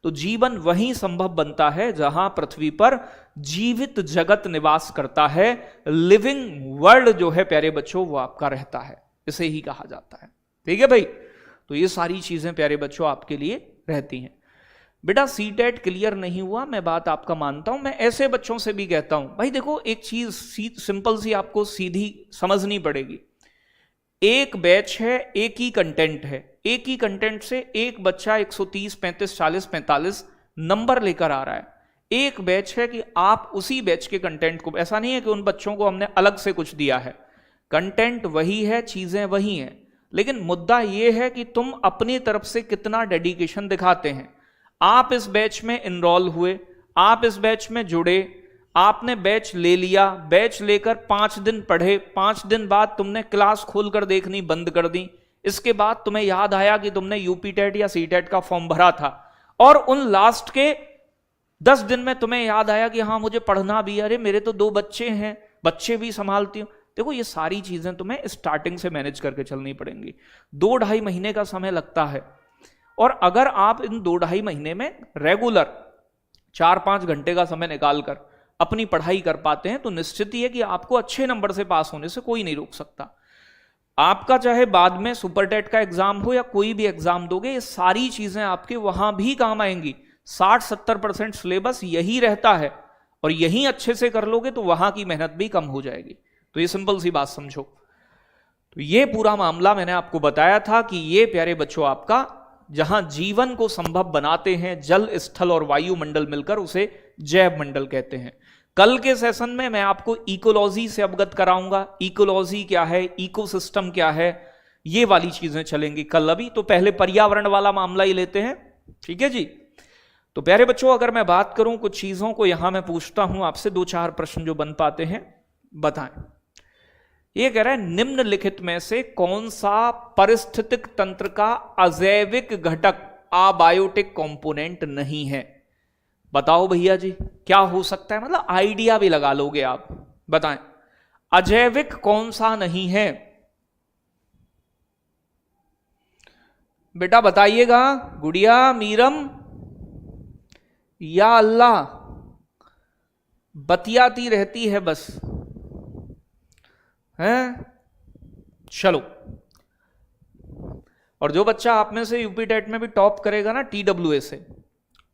तो जीवन वहीं संभव बनता है जहां पृथ्वी पर जीवित जगत निवास करता है। लिविंग वर्ल्ड जो है प्यारे बच्चों, वो आपका रहता है, इसे ही कहा जाता है, ठीक है भाई। तो ये सारी चीजें प्यारे बच्चों आपके लिए रहती हैं। बेटा सीटेट क्लियर नहीं हुआ, मैं बात आपका मानता हूं, मैं ऐसे बच्चों से भी कहता हूं, भाई देखो एक चीज सिंपल सी आपको सीधी समझनी पड़ेगी। एक बैच है, एक ही कंटेंट है, एक ही कंटेंट से एक बच्चा 130, 35, 40, 45 नंबर लेकर आ रहा है। एक बैच है कि आप उसी बैच के कंटेंट को, ऐसा नहीं है कि उन बच्चों को हमने अलग से कुछ दिया है, कंटेंट वही है, चीजें वही हैं, लेकिन मुद्दा यह है कि तुम अपनी तरफ से कितना डेडिकेशन दिखाते हैं। आप इस बैच में इनरोल हुए, आप इस बैच में जुड़े, आपने बैच ले लिया, बैच लेकर 5 दिन पढ़े, 5 दिन बाद तुमने क्लास खोलकर देखनी बंद कर दी। इसके बाद तुम्हें याद आया कि तुमने यूपी टेट या सी टेट का फॉर्म भरा था, और उन लास्ट के 10 दिन में तुम्हें याद आया कि हाँ मुझे पढ़ना भी, अरे मेरे तो 2 बच्चे हैं, बच्चे भी संभालती हूं। देखो ये सारी चीजें तुम्हें स्टार्टिंग से मैनेज करके चलनी पड़ेंगी। 2-2.5 महीने का समय लगता है, और अगर आप इन 2-2.5 महीने में रेगुलर 4-5 घंटे का समय निकालकर अपनी पढ़ाई कर पाते हैं, तो निश्चित ही है कि आपको अच्छे नंबर से पास होने से कोई नहीं रोक सकता। आपका चाहे बाद में सुपर टेट का एग्जाम हो या कोई भी एग्जाम दोगे, ये सारी चीजें आपके वहां भी काम आएंगी। 60-70% सिलेबस यही रहता है और यही अच्छे से कर लोगे तो वहां की मेहनत भी कम हो जाएगी। तो ये सिंपल सी बात समझो। तो ये पूरा मामला मैंने आपको बताया था कि ये प्यारे बच्चों आपका जहां जीवन को संभव बनाते हैं जल, स्थल और वायुमंडल मिलकर, उसे जैव मंडल कहते हैं। कल के सेशन में मैं आपको इकोलॉजी से अवगत कराऊंगा। इकोलॉजी क्या है, इकोसिस्टम क्या है, ये वाली चीजें चलेंगी कल। अभी तो पहले पर्यावरण वाला मामला ही लेते हैं, ठीक है जी। तो प्यारे बच्चों, अगर मैं बात करूं कुछ चीजों को, यहां मैं पूछता हूं आपसे 2-4 प्रश्न जो बन पाते हैं, बताएं। ये कह रहा है निम्नलिखित में से कौन सा पारिस्थितिक तंत्र का अजैविक घटक अबायोटिक कंपोनेंट नहीं है? बताओ भैया जी, क्या हो सकता है? मतलब आइडिया भी लगा लोगे आप, बताएं अजैविक कौन सा नहीं है। बेटा बताइएगा। गुड़िया, मीरम या अल्लाह, बतियाती रहती है बस, हैं? चलो, और जो बच्चा आप में से यूपी टेट में भी टॉप करेगा ना TWA से,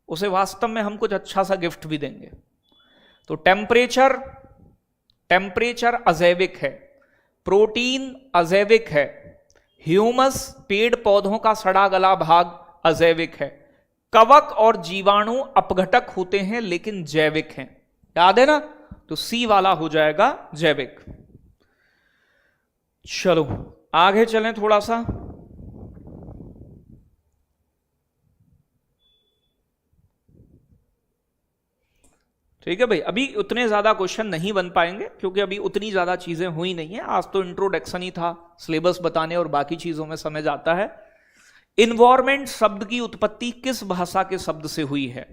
उसे वास्तव में हम कुछ अच्छा सा गिफ्ट भी देंगे। तो टेम्परेचर अजैविक है, प्रोटीन अजैविक है, ह्यूमस पेड़ पौधों का सड़ा गला भाग अजैविक है, कवक और जीवाणु अपघटक होते हैं लेकिन जैविक हैं। याद है ना? तो सी वाला हो जाएगा जैविक। चलो आगे चलें थोड़ा सा। ठीक है भाई, अभी उतने ज्यादा क्वेश्चन नहीं बन पाएंगे क्योंकि अभी उतनी ज्यादा चीजें हुई नहीं है। आज तो इंट्रोडक्शन ही था, सिलेबस बताने और बाकी चीजों में समय जाता है। इन्वायरमेंट शब्द की उत्पत्ति किस भाषा के शब्द से हुई है?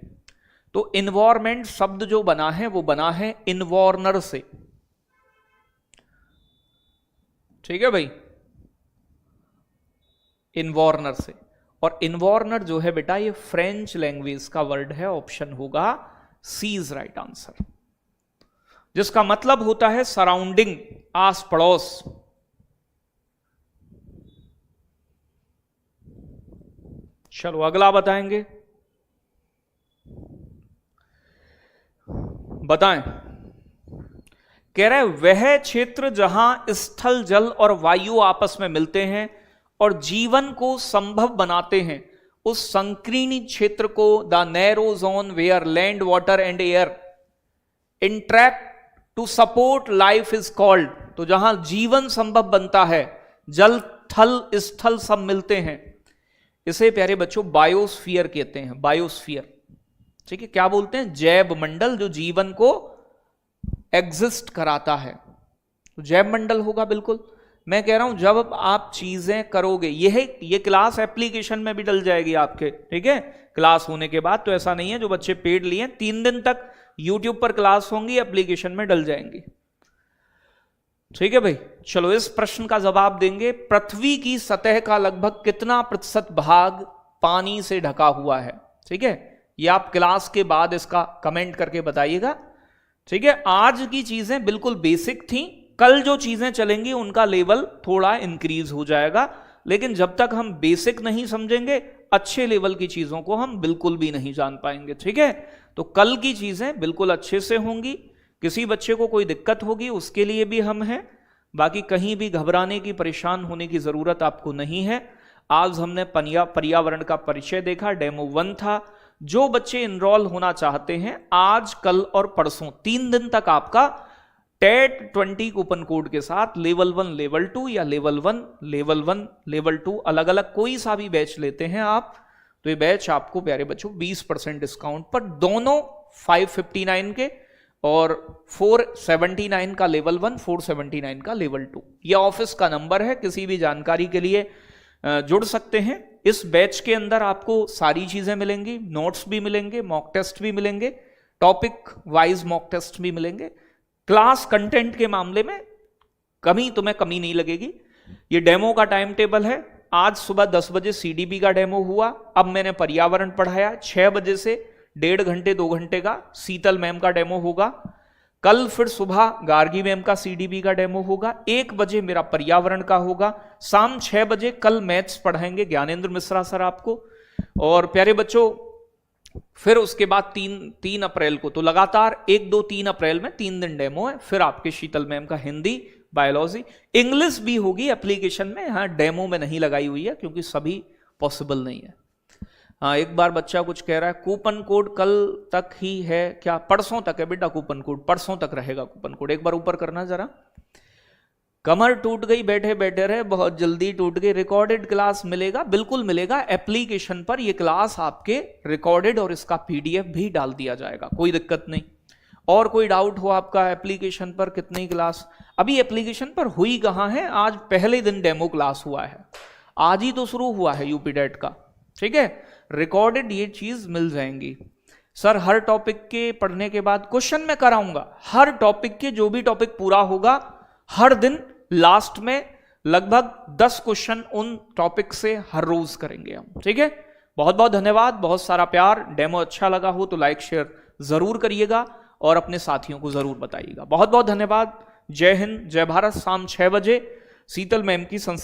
तो इन्वायरमेंट शब्द जो बना है वो बना है इन्वॉर्नर से। ठीक है भाई, इन्वॉर्नर से। और इन्वॉर्नर जो है बेटा ये फ्रेंच लैंग्वेज का वर्ड है, ऑप्शन होगा सी इज राइट आंसर, जिसका मतलब होता है सराउंडिंग, आस पड़ोस। चलो अगला बताएंगे, बताएं। कह रहे वह क्षेत्र जहां स्थल, जल और वायु आपस में मिलते हैं और जीवन को संभव बनाते हैं, उस संकीर्ण क्षेत्र को the narrow zone where land, water and air interact to support life is called. तो जहां जीवन संभव बनता है, जल थल स्थल सब मिलते हैं, इसे प्यारे बच्चों बायोस्फीयर कहते हैं। बायोस्फीयर, ठीक है, क्या बोलते हैं? जैव मंडल, जो जीवन को एग्जिस्ट कराता है, तो जैव मंडल होगा। बिल्कुल मैं कह रहा हूं जब आप चीजें करोगे, ये क्लास एप्लीकेशन में भी डल जाएगी आपके, ठीक है, क्लास होने के बाद। तो ऐसा नहीं है जो बच्चे पेड लिए 3 दिन तक यूट्यूब पर क्लास होंगी, एप्लीकेशन में डल जाएंगी। ठीक है भाई, चलो इस प्रश्न का जवाब देंगे। पृथ्वी की सतह का लगभग कितना प्रतिशत भाग पानी से ढका हुआ है? ठीक है, ये आप क्लास के बाद इसका कमेंट करके बताइएगा। ठीक है, आज की चीजें बिल्कुल बेसिक थी, कल जो चीजें चलेंगी उनका लेवल थोड़ा इंक्रीज हो जाएगा, लेकिन जब तक हम बेसिक नहीं समझेंगे, अच्छे लेवल की चीजों को हम बिल्कुल भी नहीं जान पाएंगे। ठीक है, तो कल की चीजें बिल्कुल अच्छे से होंगी। किसी बच्चे को कोई दिक्कत होगी उसके लिए भी हम हैं, बाकी कहीं भी घबराने की, परेशान होने की जरूरत आपको नहीं है। आज हमने पर्यावरण का परिचय देखा, डेमो 1 था। जो बच्चे इनरोल होना चाहते हैं, आज, कल और परसों 3 दिन तक आपका टेट 20 कूपन कोड के साथ लेवल 1, लेवल 2 या लेवल 1, लेवल 2 अलग अलग कोई सा भी बैच लेते हैं आप, तो ये बैच आपको प्यारे बच्चों 20% डिस्काउंट पर, दोनों 559 के और 479 का लेवल 1, 479 का लेवल 2। यह ऑफिस का नंबर है, किसी भी जानकारी के लिए जुड़ सकते हैं। इस बैच के अंदर आपको सारी चीजें मिलेंगी, नोट्स भी मिलेंगे, मॉक टेस्ट भी मिलेंगे, टॉपिक वाइज मॉक टेस्ट भी मिलेंगे। क्लास कंटेंट के मामले में तुम्हें कमी नहीं लगेगी। ये डेमो का टाइम टेबल है। आज सुबह 10 बजे CDP का डेमो हुआ, अब मैंने पर्यावरण पढ़ाया। 6 बजे से 1.5 घंटे 2 घंटे का शीतल मैम का डेमो होगा। कल फिर सुबह गार्गी मैम का सीडीबी का डेमो होगा, 1 बजे मेरा पर्यावरण का होगा, शाम 6 बजे कल मैथ्स पढ़ाएंगे ज्ञानेंद्र मिश्रा सर आपको। और प्यारे बच्चों फिर उसके बाद 3 अप्रैल को, तो लगातार 1, 2, 3 अप्रैल में 3 दिन डेमो है। फिर आपके शीतल मैम का हिंदी, बायोलॉजी, इंग्लिश भी होगी एप्लीकेशन में, हाँ डेमो में नहीं लगाई हुई है क्योंकि सभी पॉसिबल नहीं है। हाँ एक बार बच्चा कुछ कह रहा है कूपन कोड कल तक ही है क्या? परसों तक है बेटा कूपन कोड, परसों तक रहेगा कूपन कोड। एक बार ऊपर करना जरा। कमर टूट गई बैठे बैठे रहे, बहुत जल्दी टूट गई। रिकॉर्डेड क्लास मिलेगा, बिल्कुल मिलेगा। एप्लीकेशन पर ये क्लास आपके रिकॉर्डेड और इसका पीडीएफ भी डाल दिया जाएगा, कोई दिक्कत नहीं। और कोई डाउट हो आपका एप्लीकेशन पर कितनी क्लास? अभी एप्लीकेशन पर हुई कहाँ है, आज पहले दिन डेमो क्लास हुआ है, आज ही तो शुरू हुआ है यूपीडेट का, ठीक है। रिकॉर्डेड ये चीज मिल जाएंगी। सर हर टॉपिक के पढ़ने के बाद क्वेश्चन मैं कराऊंगा, हर टॉपिक के जो भी टॉपिक पूरा होगा हर दिन लास्ट में लगभग 10 क्वेश्चन उन टॉपिक से हर रोज करेंगे हम, ठीक है। बहुत बहुत धन्यवाद, बहुत सारा प्यार। डेमो अच्छा लगा हो तो लाइक शेयर जरूर करिएगा और अपने साथियों को जरूर बताइएगा। बहुत बहुत धन्यवाद। जय हिंद, जय भारत। शाम 6 बजे शीतल मैम की संस्कृत